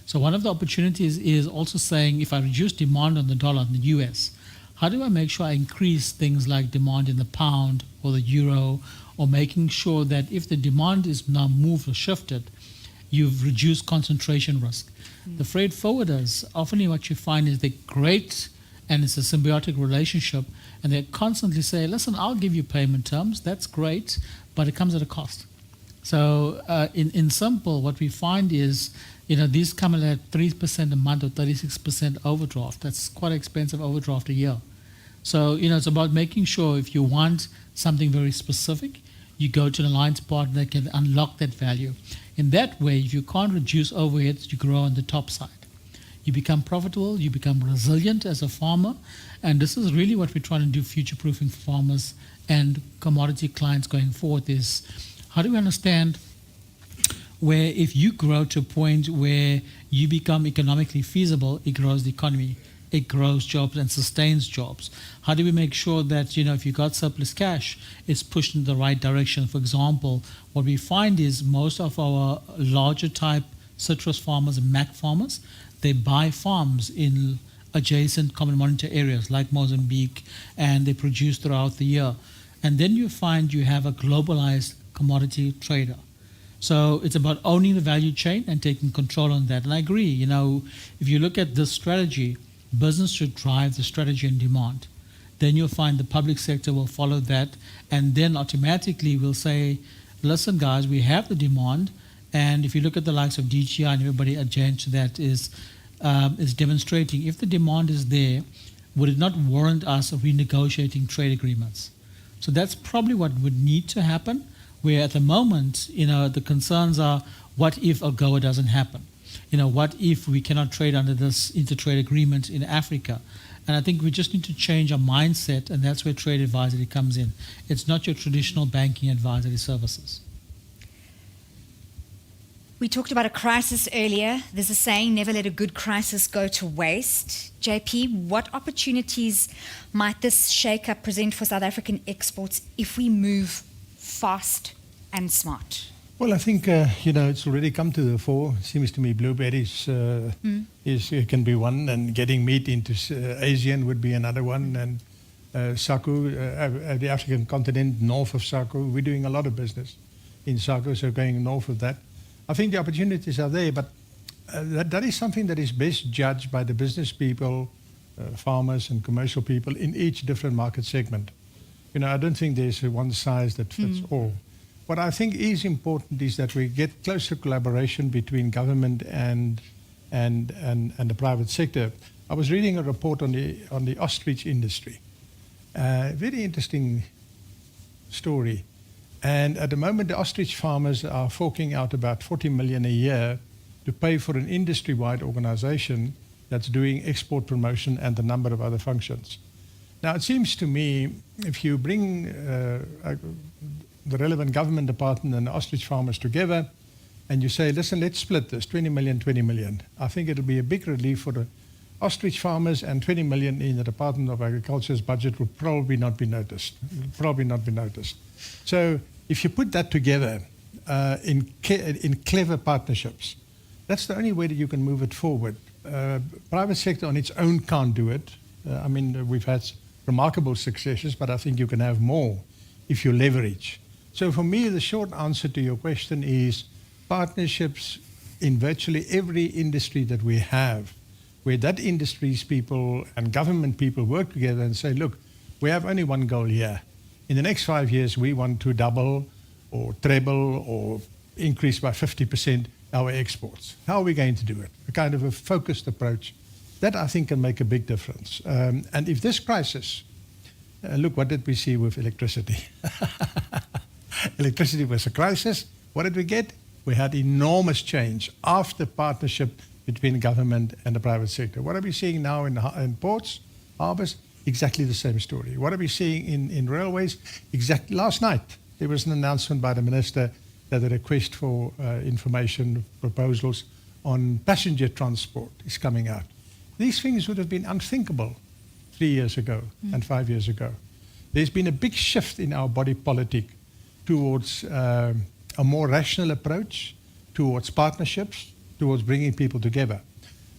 So one of the opportunities is also saying, if I reduce demand on the dollar in the US, how do I make sure I increase things like demand in the pound or the euro, or making sure that if the demand is now moved or shifted, you've reduced concentration risk. The freight forwarders, often what you find is they're great, and it's a symbiotic relationship, and they constantly say, listen, I'll give you payment terms, that's great, but it comes at a cost. So in simple, what we find is, these come at 3% a month or 36% overdraft. That's quite an expensive overdraft a year. So, it's about making sure if you want something very specific, you go to an alliance partner that can unlock that value. In that way, if you can't reduce overheads, you grow on the top side. You become profitable, you become resilient as a farmer, and this is really what we're trying to do, future-proofing for farmers and commodity clients going forward, is how do we understand where if you grow to a point where you become economically feasible, it grows the economy, it grows jobs and sustains jobs. How do we make sure that, if you got surplus cash, it's pushed in the right direction? For example, what we find is most of our larger type citrus farmers and mac farmers, they buy farms in adjacent common monitor areas like Mozambique, and they produce throughout the year. And then you find you have a globalized commodity trader. So it's about owning the value chain and taking control on that. And I agree, if you look at this strategy, business should drive the strategy and demand. Then you'll find the public sector will follow that, and then automatically we'll say, listen guys, we have the demand. And if you look at the likes of DGI and everybody adjacent to that is demonstrating, if the demand is there, would it not warrant us renegotiating trade agreements? So that's probably what would need to happen, where at the moment, the concerns are, what if AGOA doesn't happen? What if we cannot trade under this intertrade agreement in Africa? And I think we just need to change our mindset, and that's where trade advisory comes in. It's not your traditional banking advisory services. We talked about a crisis earlier. There's a saying, never let a good crisis go to waste. JP, what opportunities might this shake-up present for South African exports if we move fast and smart? Well, I think, it's already come to the fore. It seems to me blueberries can be one, and getting meat into ASEAN would be another one, and SACU, the African continent, north of SACU. We're doing a lot of business in SACU, so going north of that. I think the opportunities are there, but that is something that is best judged by the business people, farmers and commercial people in each different market segment. I don't think there's one size that fits all. What I think is important is that we get closer collaboration between government and the private sector. I was reading a report on the ostrich industry. Very interesting story. And at the moment, the ostrich farmers are forking out about 40 million a year to pay for an industry-wide organization that's doing export promotion and a number of other functions. Now, it seems to me, if you bring the relevant government department and the ostrich farmers together, and you say, listen, let's split this, 20 million, 20 million. I think it'll be a big relief for the ostrich farmers, and 20 million in the Department of Agriculture's budget will probably not be noticed. So if you put that together in clever partnerships, that's the only way that you can move it forward. Private sector on its own can't do it. We've had remarkable successes, but I think you can have more if you leverage. So for me, the short answer to your question is partnerships in virtually every industry that we have, where that industry's people and government people work together and say, look, we have only one goal here. In the next 5 years, we want to double or treble or increase by 50% our exports. How are we going to do it? A kind of a focused approach. That, I think, can make a big difference. And if this crisis, look, what did we see with electricity? Electricity was a crisis. What did we get? We had enormous change after partnership between government and the private sector. What are we seeing now in ports, harbors? Exactly the same story. What are we seeing in railways? Exactly. Last night, there was an announcement by the minister that a request for information proposals on passenger transport is coming out. These things would have been unthinkable 3 years ago and 5 years ago. There's been a big shift in our body politic towards a more rational approach, towards partnerships, towards bringing people together.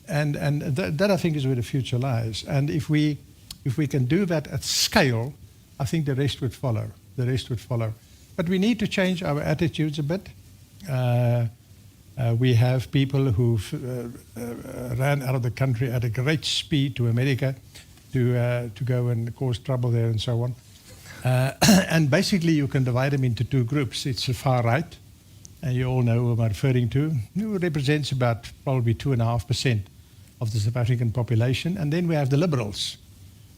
And that I think is where the future lies. And if we can do that at scale, I think the rest would follow. The rest would follow. But we need to change our attitudes a bit. We have people who've ran out of the country at a great speed to America to go and cause trouble there and so on. And basically you can divide them into two groups. It's the far right, and you all know who I'm referring to, who represents about probably 2.5% of the South African population. And then we have the liberals,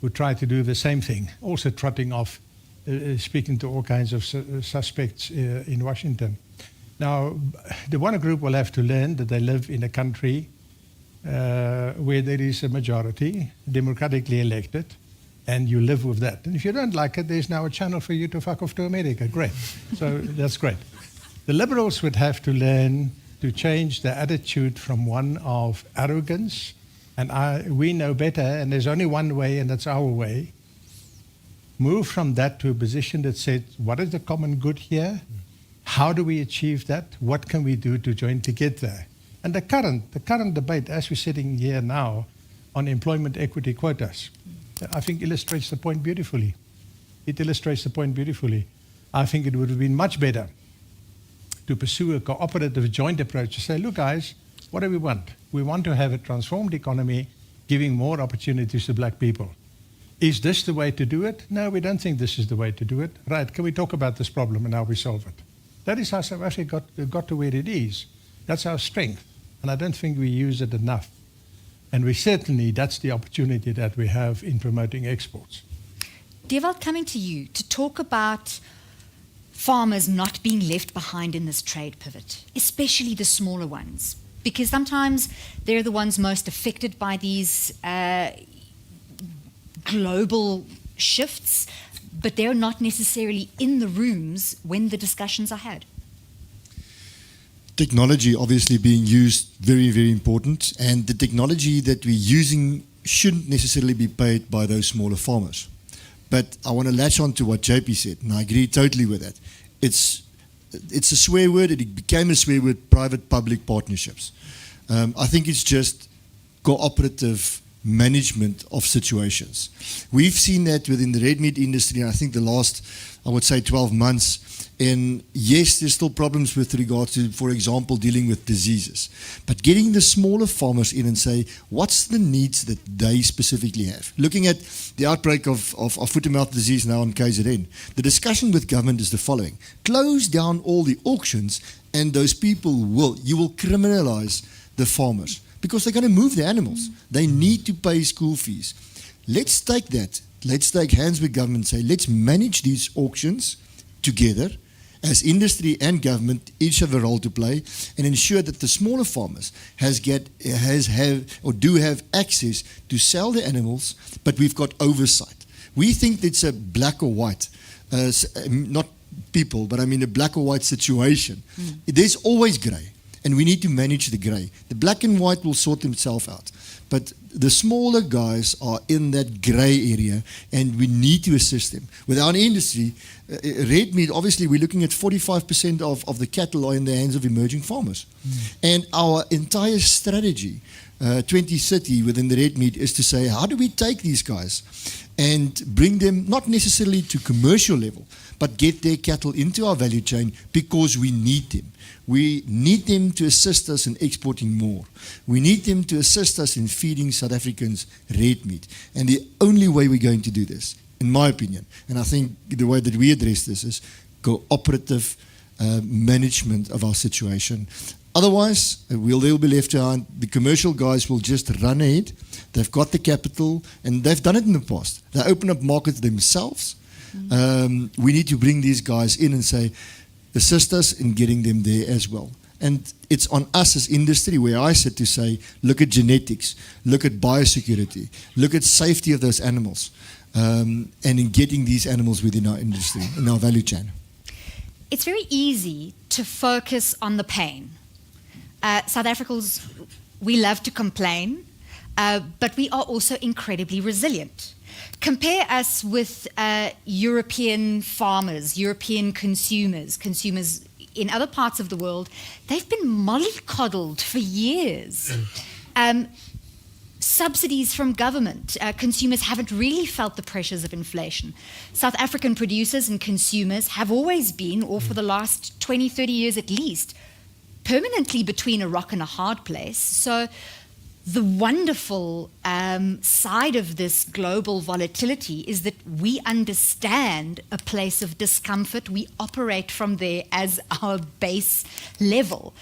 who try to do the same thing, also trotting off, speaking to all kinds of suspects in Washington. Now, the one group will have to learn that they live in a country where there is a majority, democratically elected, and you live with that. And if you don't like it, there's now a channel for you to fuck off to America. Great. So that's great. The liberals would have to learn to change their attitude from one of arrogance, and we know better, and there's only one way, and that's our way. Move from that to a position that says, what is the common good here? How do we achieve that? What can we do to jointly get there? And the current debate, as we're sitting here now, on employment equity quotas, I think illustrates the point beautifully. It illustrates the point beautifully. I think it would have been much better to pursue a cooperative joint approach to say, look guys, what do we want? We want to have a transformed economy giving more opportunities to black people. Is this the way to do it? No, we don't think this is the way to do it. Right, can we talk about this problem and how we solve it? That is how South Africa got to where it is. That's our strength. And I don't think we use it enough. And that's the opportunity that we have in promoting exports. Dewald, coming to you to talk about farmers not being left behind in this trade pivot, especially the smaller ones, because sometimes they're the ones most affected by these global shifts, but they're not necessarily in the rooms when the discussions are had. Technology obviously being used, very, very important. And the technology that we're using shouldn't necessarily be paid by those smaller farmers. But I want to latch on to what JP said, and I agree totally with that. It's a swear word. It became a swear word, private-public partnerships. I think it's just cooperative management of situations. We've seen that within the red meat industry, and I think the last, I would say, 12 months. And yes, there's still problems with regards to, for example, dealing with diseases. But getting the smaller farmers in and say, what's the needs that they specifically have? Looking at the outbreak of foot-and-mouth disease now in KZN, the discussion with government is the following. Close down all the auctions, and those people you will criminalize the farmers because they're going to move the animals. They need to pay school fees. Let's take that. Let's take hands with government and say, let's manage these auctions together. As industry and government each have a role to play, and ensure that the smaller farmers do have access to sell their animals, but we've got oversight. We think it's a black or white, not people, but I mean a black or white situation. There's always grey, and we need to manage the grey. The black and white will sort themselves out. But the smaller guys are in that grey area, and we need to assist them. With our industry, red meat, obviously we're looking at 45% of the cattle are in the hands of emerging farmers. And our entire strategy 2030 within the red meat is to say, how do we take these guys and bring them not necessarily to commercial level, but get their cattle into our value chain because we need them. We need them to assist us in exporting more. We need them to assist us in feeding South Africans red meat. And the only way we're going to do this, in my opinion, and I think the way that we address this is cooperative management of our situation. Otherwise, they'll be left behind. The commercial guys will just run ahead. They've got the capital, and they've done it in the past. They open up markets themselves. We need to bring these guys in and say, assist us in getting them there as well. And it's on us as industry, where I sit to say, look at genetics, look at biosecurity, look at safety of those animals, and in getting these animals within our industry, in our value chain. It's very easy to focus on the pain. South Africans, we love to complain, but we are also incredibly resilient. Compare us with European farmers, European consumers in other parts of the world. They've been mollycoddled for years. Subsidies from government. Consumers haven't really felt the pressures of inflation. South African producers and consumers have always been, or for the last 20, 30 years at least, permanently between a rock and a hard place. So the wonderful side of this global volatility is that we understand a place of discomfort. We operate from there as our base level.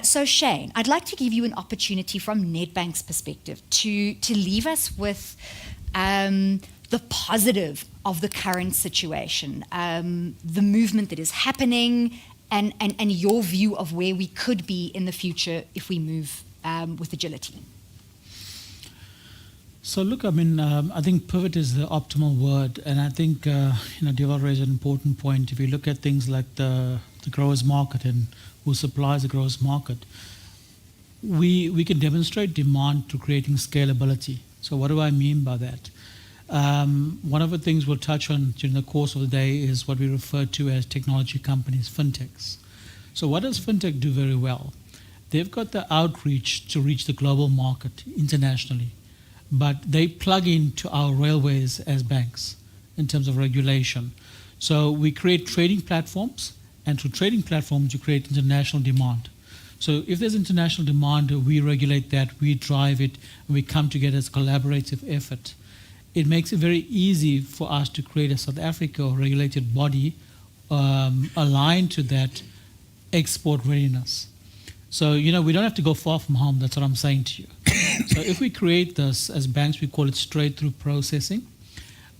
So Shane, I'd like to give you an opportunity from Nedbank's perspective to leave us with the positive of the current situation, the movement that is happening, and your view of where we could be in the future if we move with agility. So look, I think pivot is the optimal word, and I think Deval raised an important point. If you look at things like the growers market and who supplies the growers market, we can demonstrate demand to creating scalability. So what do I mean by that? One of the things we'll touch on during the course of the day is what we refer to as technology companies, fintechs. So what does fintech do very well? They've got the outreach to reach the global market internationally, but they plug into our railways as banks in terms of regulation. So we create trading platforms, and through trading platforms, you create international demand. So if there's international demand, we regulate that, we drive it, and we come together as a collaborative effort. It makes it very easy for us to create a South Africa regulated body aligned to that export readiness. So, we don't have to go far from home. That's what I'm saying to you. So if we create this, as banks, we call it straight-through processing.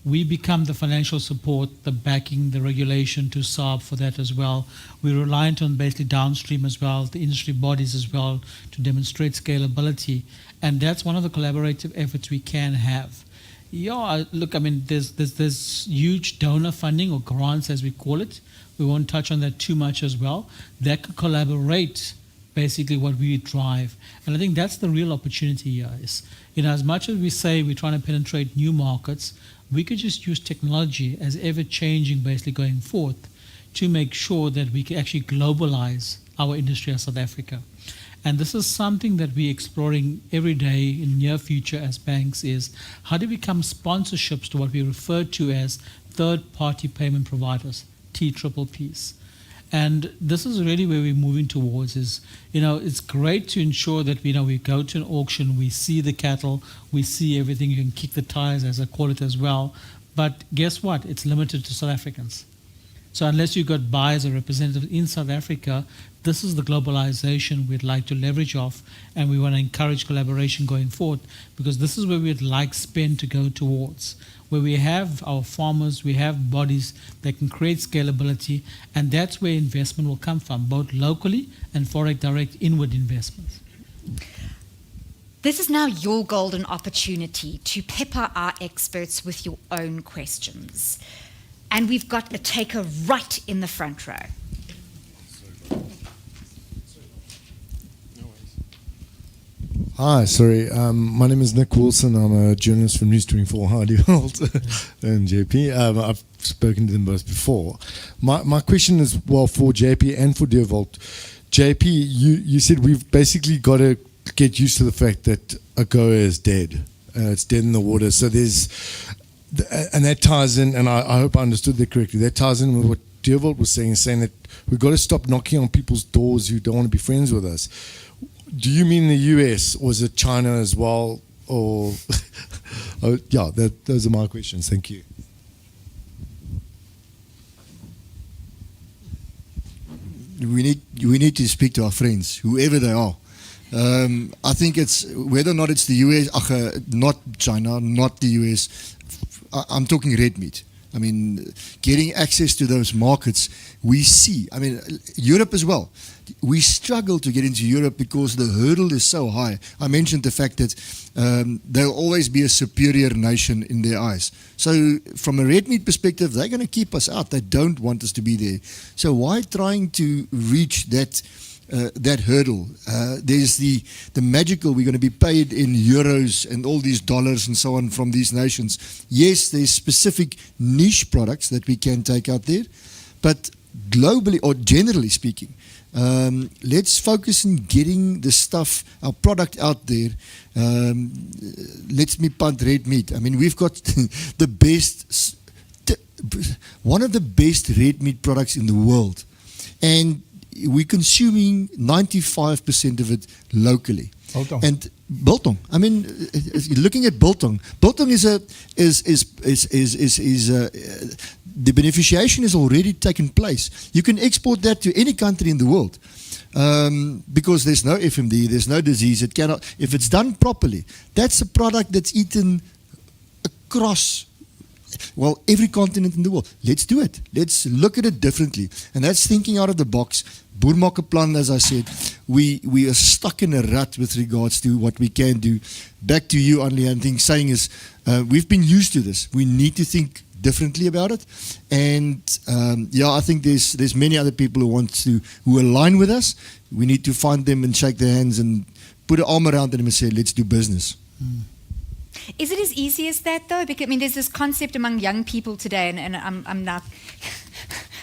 We become the financial support, the backing, the regulation to solve for that as well. We're reliant on basically downstream as well, the industry bodies as well, to demonstrate scalability. And that's one of the collaborative efforts we can have. Yeah, look, there's huge donor funding, or grants as we call it. We won't touch on that too much as well. That could collaborate basically what we drive. And I think that's the real opportunity here is, as much as we say we're trying to penetrate new markets, we could just use technology as ever-changing basically going forth to make sure that we can actually globalize our industry as South Africa. And this is something that we're exploring every day in near future as banks is how do we become sponsorships to what we refer to as third-party payment providers, TPPs. And this is really where we're moving towards is, it's great to ensure that, we go to an auction, we see the cattle, we see everything, you can kick the tires, as I call it as well. But guess what? It's limited to South Africans. So unless you've got buyers or representatives in South Africa, this is the globalization we'd like to leverage off, and we want to encourage collaboration going forward, because this is where we'd like spend to go towards, where we have our farmers, we have bodies that can create scalability, and that's where investment will come from, both locally and foreign direct inward investments. This is now your golden opportunity to pepper our experts with your own questions. And we've got a taker right in the front row. Hi, sorry. My name is Nick Wilson. I'm a journalist from News 24. Hi, Deval and JP. I've spoken to them both before. My question is, well, for JP and for Deval. JP, you said we've basically got to get used to the fact that AGOA is dead. It's dead in the water. So there's, and that ties in, and I hope I understood that correctly, that ties in with what Dewald was saying that we've got to stop knocking on people's doors who don't want to be friends with us. Do you mean the US, or is it China as well? Or those are my questions. Thank you. We need to speak to our friends, whoever they are. I think it's whether or not it's the US, not China, not the US. I'm talking red meat. I mean, getting access to those markets, we see. I mean, Europe as well. We struggle to get into Europe because the hurdle is so high. I mentioned the fact that they'll always be a superior nation in their eyes. So from a red meat perspective, they're going to keep us out. They don't want us to be there. So why trying to reach that hurdle? There's the magical, we're going to be paid in euros and all these dollars and so on from these nations. Yes, there's specific niche products that we can take out there, but globally or generally speaking, let's focus on getting the stuff, our product out there. Let me punt red meat. I mean, we've got the best, one of the best red meat products in the world. And we're consuming 95% of it locally. Biltong. And biltong. I mean, looking at biltong is the beneficiation has already taken place. You can export that to any country in the world because there's no FMD, there's no disease. It cannot. If it's done properly, that's a product that's eaten across. Well, every continent in the world. Let's do it. Let's look at it differently. And that's thinking out of the box. Boermakeplan, as I said, we are stuck in a rut with regards to what we can do. Back to you, Anli, I think saying is, we've been used to this. We need to think differently about it. And I think there's many other people who align with us. We need to find them and shake their hands and put an arm around them and say, let's do business. Is it as easy as that, though? Because, I mean, there's this concept among young people today, and I'm not,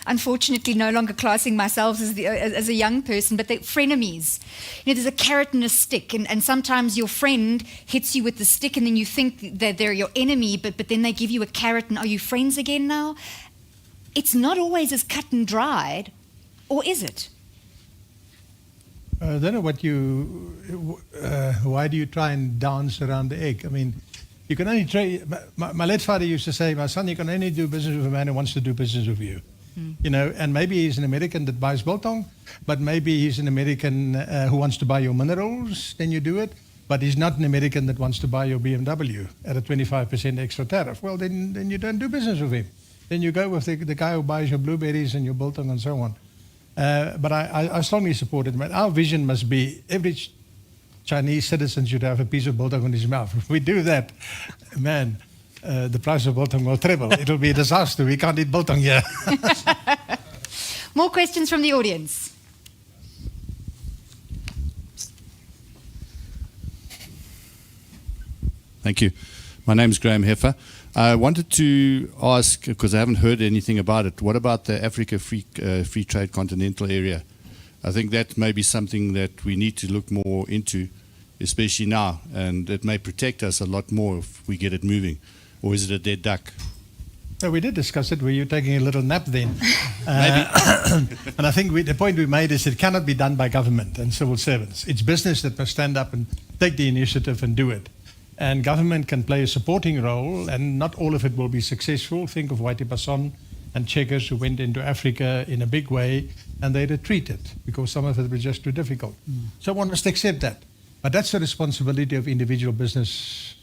unfortunately, no longer classing myself as a young person, but they're frenemies. You know, there's a carrot and a stick, and sometimes your friend hits you with the stick, and then you think that they're your enemy, but then they give you a carrot, and are you friends again now? It's not always as cut and dried, or is it? I don't know why do you try and dance around the egg? I mean, you can only try. My late father used to say, my son, you can only do business with a man who wants to do business with you. You know, and maybe he's an American that buys biltong, but maybe he's an American who wants to buy your minerals, then you do it. But he's not an American that wants to buy your BMW at a 25% extra tariff. Well, then you don't do business with him. Then you go with the guy who buys your blueberries and your biltong and so on. But I strongly support it. But our vision must be every Chinese citizen should have a piece of biltong in his mouth. If we do that, man, the price of biltong will treble. It'll be a disaster. We can't eat biltong here. More questions from the audience. Thank you. My name is Graham Heffer. I wanted to ask, because I haven't heard anything about it, what about the Africa Free Trade Continental Area? I think that may be something that we need to look more into, especially now, and it may protect us a lot more if we get it moving. Or is it a dead duck? So we did discuss it. Were you taking a little nap then? Maybe. And I think the point we made is it cannot be done by government and civil servants. It's business that must stand up and take the initiative and do it. And government can play a supporting role, and not all of it will be successful. Think of Whitey Basson and Checkers, who went into Africa in a big way, and they retreated because some of it was just too difficult. So one must accept that. But that's the responsibility of individual businesses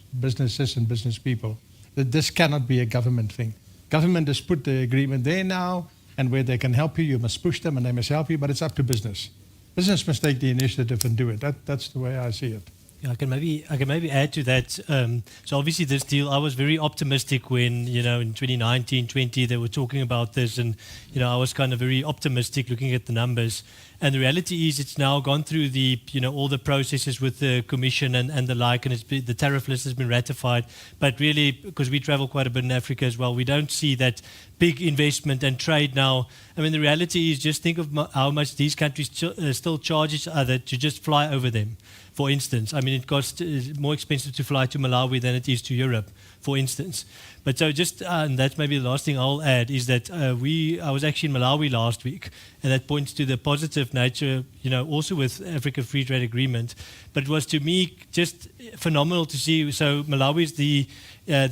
and business people. That this cannot be a government thing. Government has put the agreement there now, and where they can help you, you must push them, and they must help you, but it's up to business. Business must take the initiative and do it. That's the way I see it. Yeah, I can maybe add to that. So obviously this deal, I was very optimistic when, in 2019, 20, they were talking about this, and, I was kind of very optimistic looking at the numbers. And the reality is it's now gone through the, all the processes with the commission and the like, and the tariff list has been ratified. But really, because we travel quite a bit in Africa as well, we don't see that big investment and trade now. I mean, the reality is just think of how much these countries still charge each other to just fly over them. For instance, I mean, it costs more expensive to fly to Malawi than it is to Europe, for instance. But so just, and that's maybe the last thing I'll add, is that I was actually in Malawi last week, and that points to the positive nature, also with Africa Free Trade Agreement. But it was to me just phenomenal to see. So Malawi is the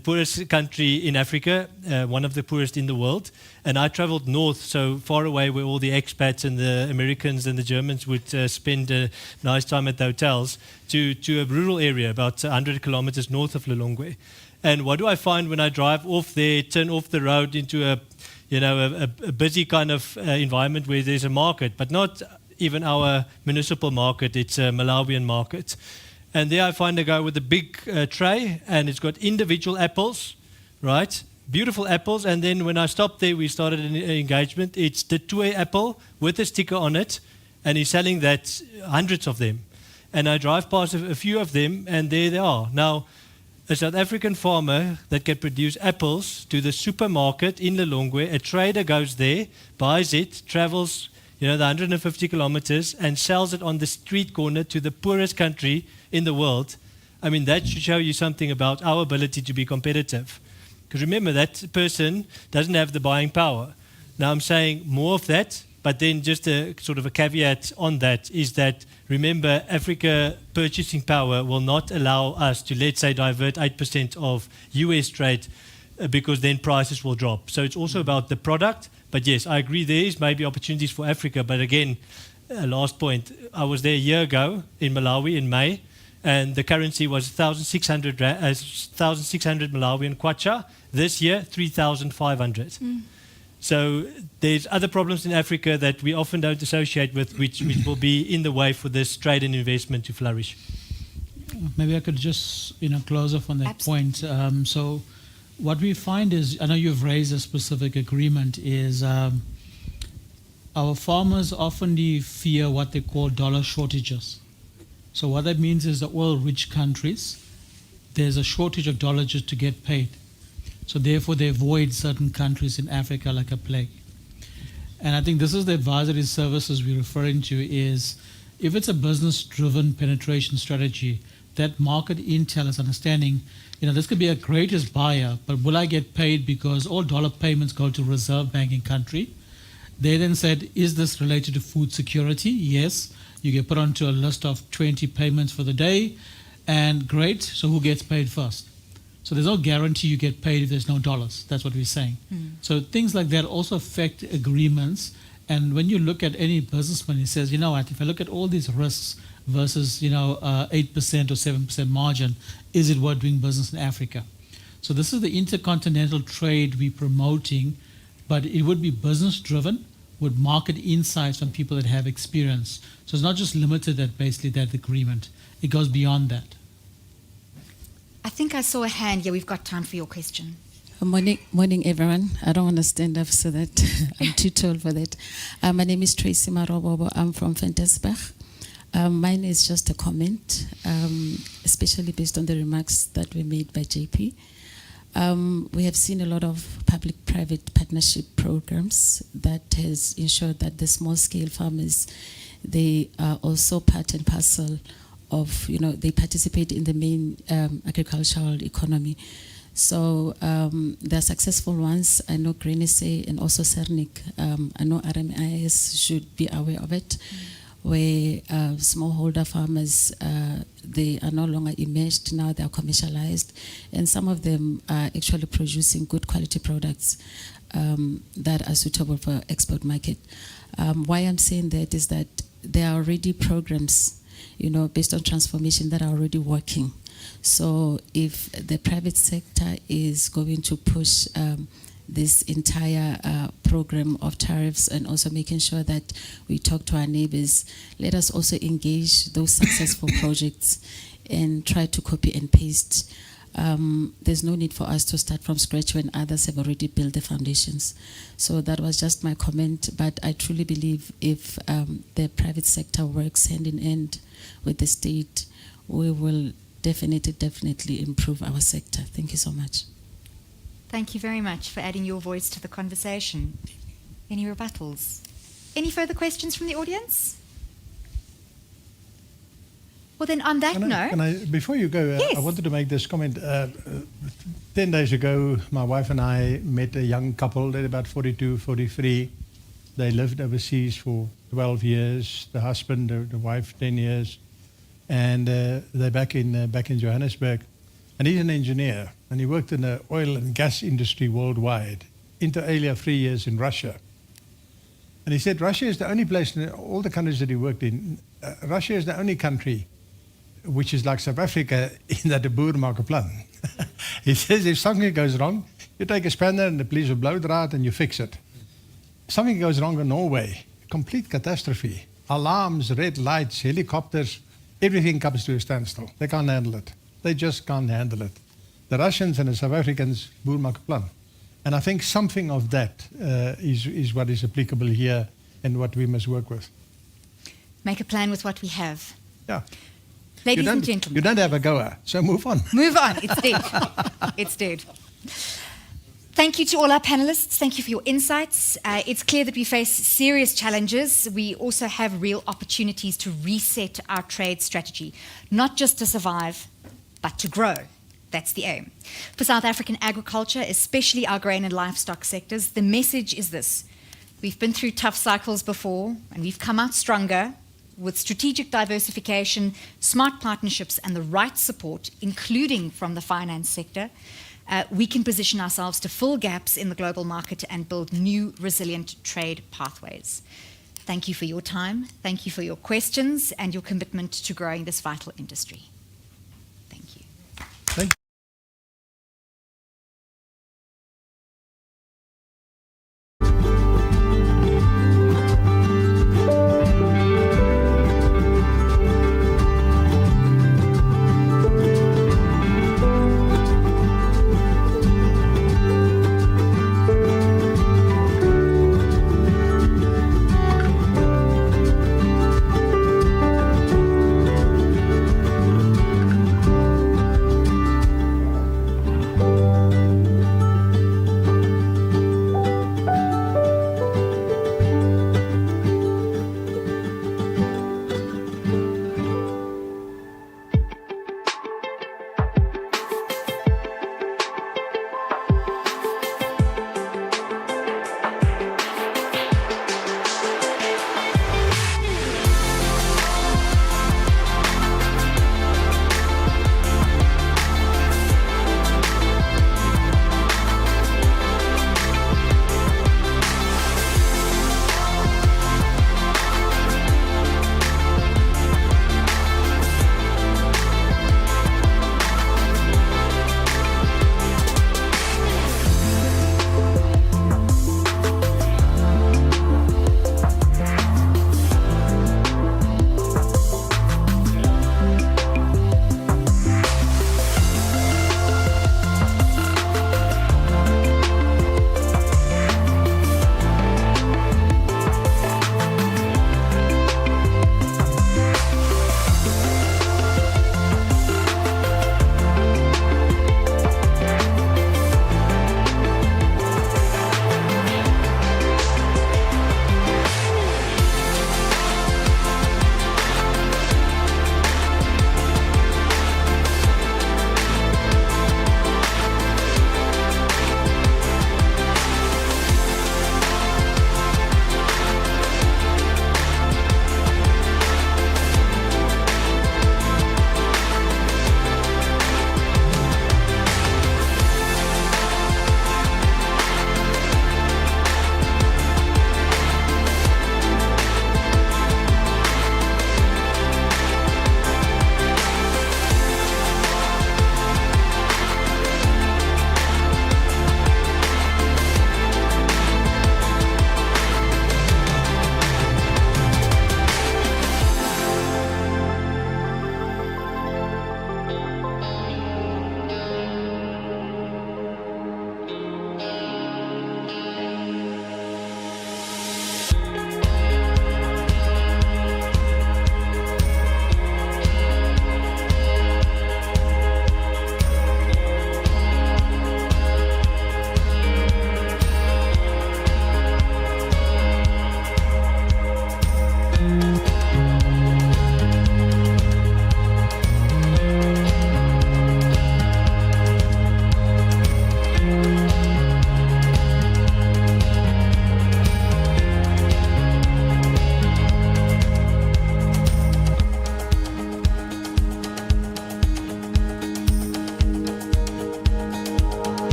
poorest country in Africa, one of the poorest in the world. And I traveled north, so far away where all the expats and the Americans and the Germans would spend a nice time at the hotels, to a rural area about 100 kilometers north of Lilongwe. And what do I find when I drive off there, turn off the road into a busy kind of environment where there's a market, but not even our municipal market, it's a Malawian market. And there I find a guy with a big tray, and it's got individual apples, right? Beautiful apples. And then when I stopped there, we started an engagement. It's the Tue apple with a sticker on it, and he's selling that, hundreds of them. And I drive past a few of them, and there they are. Now, a South African farmer that can produce apples to the supermarket in Lilongwe, a trader goes there, buys it, travels the 150 kilometers, and sells it on the street corner to the poorest country in the world. I mean, that should show you something about our ability to be competitive. Because remember, that person doesn't have the buying power. Now I'm saying more of that, but then just a sort of a caveat on that is that, remember, Africa purchasing power will not allow us to, let's say, divert 8% of US trade because then prices will drop. So it's also about the product. But yes, I agree there is maybe opportunities for Africa. But again, last point, I was there a year ago in Malawi in May, and the currency was 1,600 Malawian kwacha. This year, 3,500. So there's other problems in Africa that we often don't associate with, which will be in the way for this trade and investment to flourish. Maybe I could just close off on that point. So what we find is, I know you've raised a specific agreement, is our farmers often fear what they call dollar shortages. So what that means is that oil-rich countries, there's a shortage of dollars just to get paid. So therefore they avoid certain countries in Africa like a plague. And I think this is the advisory services we're referring to, is if it's a business-driven penetration strategy, that market intel is understanding, this could be a greatest buyer, but will I get paid because all dollar payments go to reserve banking country? They then said, is this related to food security? Yes. You get put onto a list of 20 payments for the day, and great, so who gets paid first? So there's no guarantee you get paid if there's no dollars. That's what we're saying. So things like that also affect agreements. And when you look at any businessman, he says, what, if I look at all these risks versus, 8% or 7% margin, is it worth doing business in Africa? So this is the intercontinental trade we're promoting, but it would be business driven with market insights from people that have experience. So it's not just limited at basically that agreement. It goes beyond that. I think I saw a hand. Yeah, we've got time for your question. Morning, everyone. I don't want to stand up so that I'm too tall for that. My name is Tracy Marobobo. I'm from Ventersburg. Mine is just a comment, especially based on the remarks that were made by JP. We have seen a lot of public-private partnership programs that has ensured that the small-scale farmers, they are also part and parcel of, they participate in the main agricultural economy. So there are successful ones. I know Grain SA and also Cernic. I know RMIS should be aware of it, where smallholder farmers, they are no longer immersed, now they are commercialized, and some of them are actually producing good quality products that are suitable for export market. Why I'm saying that is that there are already programs, based on transformation that are already working. So if the private sector is going to push this entire program of tariffs and also making sure that we talk to our neighbors, let us also engage those successful projects and try to copy and paste there's no need for us to start from scratch when others have already built the foundations. So that was just my comment, but I truly believe if the private sector works hand in hand with the state, we will definitely improve our sector. Thank you so much. Thank you very much for adding your voice to the conversation. Any rebuttals? Any further questions from the audience? Well, then on that note... Before you go, Yes. I wanted to make this comment. 10 days ago, my wife and I met a young couple. They're about 42, 43. They lived overseas for 12 years. The husband, the wife, 10 years. And they're back in Johannesburg. And he's an engineer. And he worked in the oil and gas industry worldwide. Inter alia, 3 years in Russia. And he said Russia is the only place in all the countries that he worked in. Russia is the only country which is like South Africa in that the boer maak 'n plan. He says if something goes wrong, you take a spanner and the police will blow draad and you fix it. Something goes wrong in Norway, complete catastrophe. Alarms, red lights, helicopters, everything comes to a standstill. They can't handle it. They just can't handle it. The Russians and the South Africans boer maak 'n plan. And I think something of that is what is applicable here and what we must work with. Make a plan with what we have. Yeah. Ladies You and don't- gentlemen. You don't have a goer, so move on. Move on. It's dead. It's dead. Thank you to all our panelists. Thank you for your insights. It's clear that we face serious challenges. We also have real opportunities to reset our trade strategy, not just to survive, but to grow. That's the aim. For South African agriculture, especially our grain and livestock sectors, the message is this. We've been through tough cycles before, and we've come out stronger. With strategic diversification, smart partnerships, and the right support, including from the finance sector, we can position ourselves to fill gaps in the global market and build new, resilient trade pathways. Thank you for your time. Thank you for your questions and your commitment to growing this vital industry.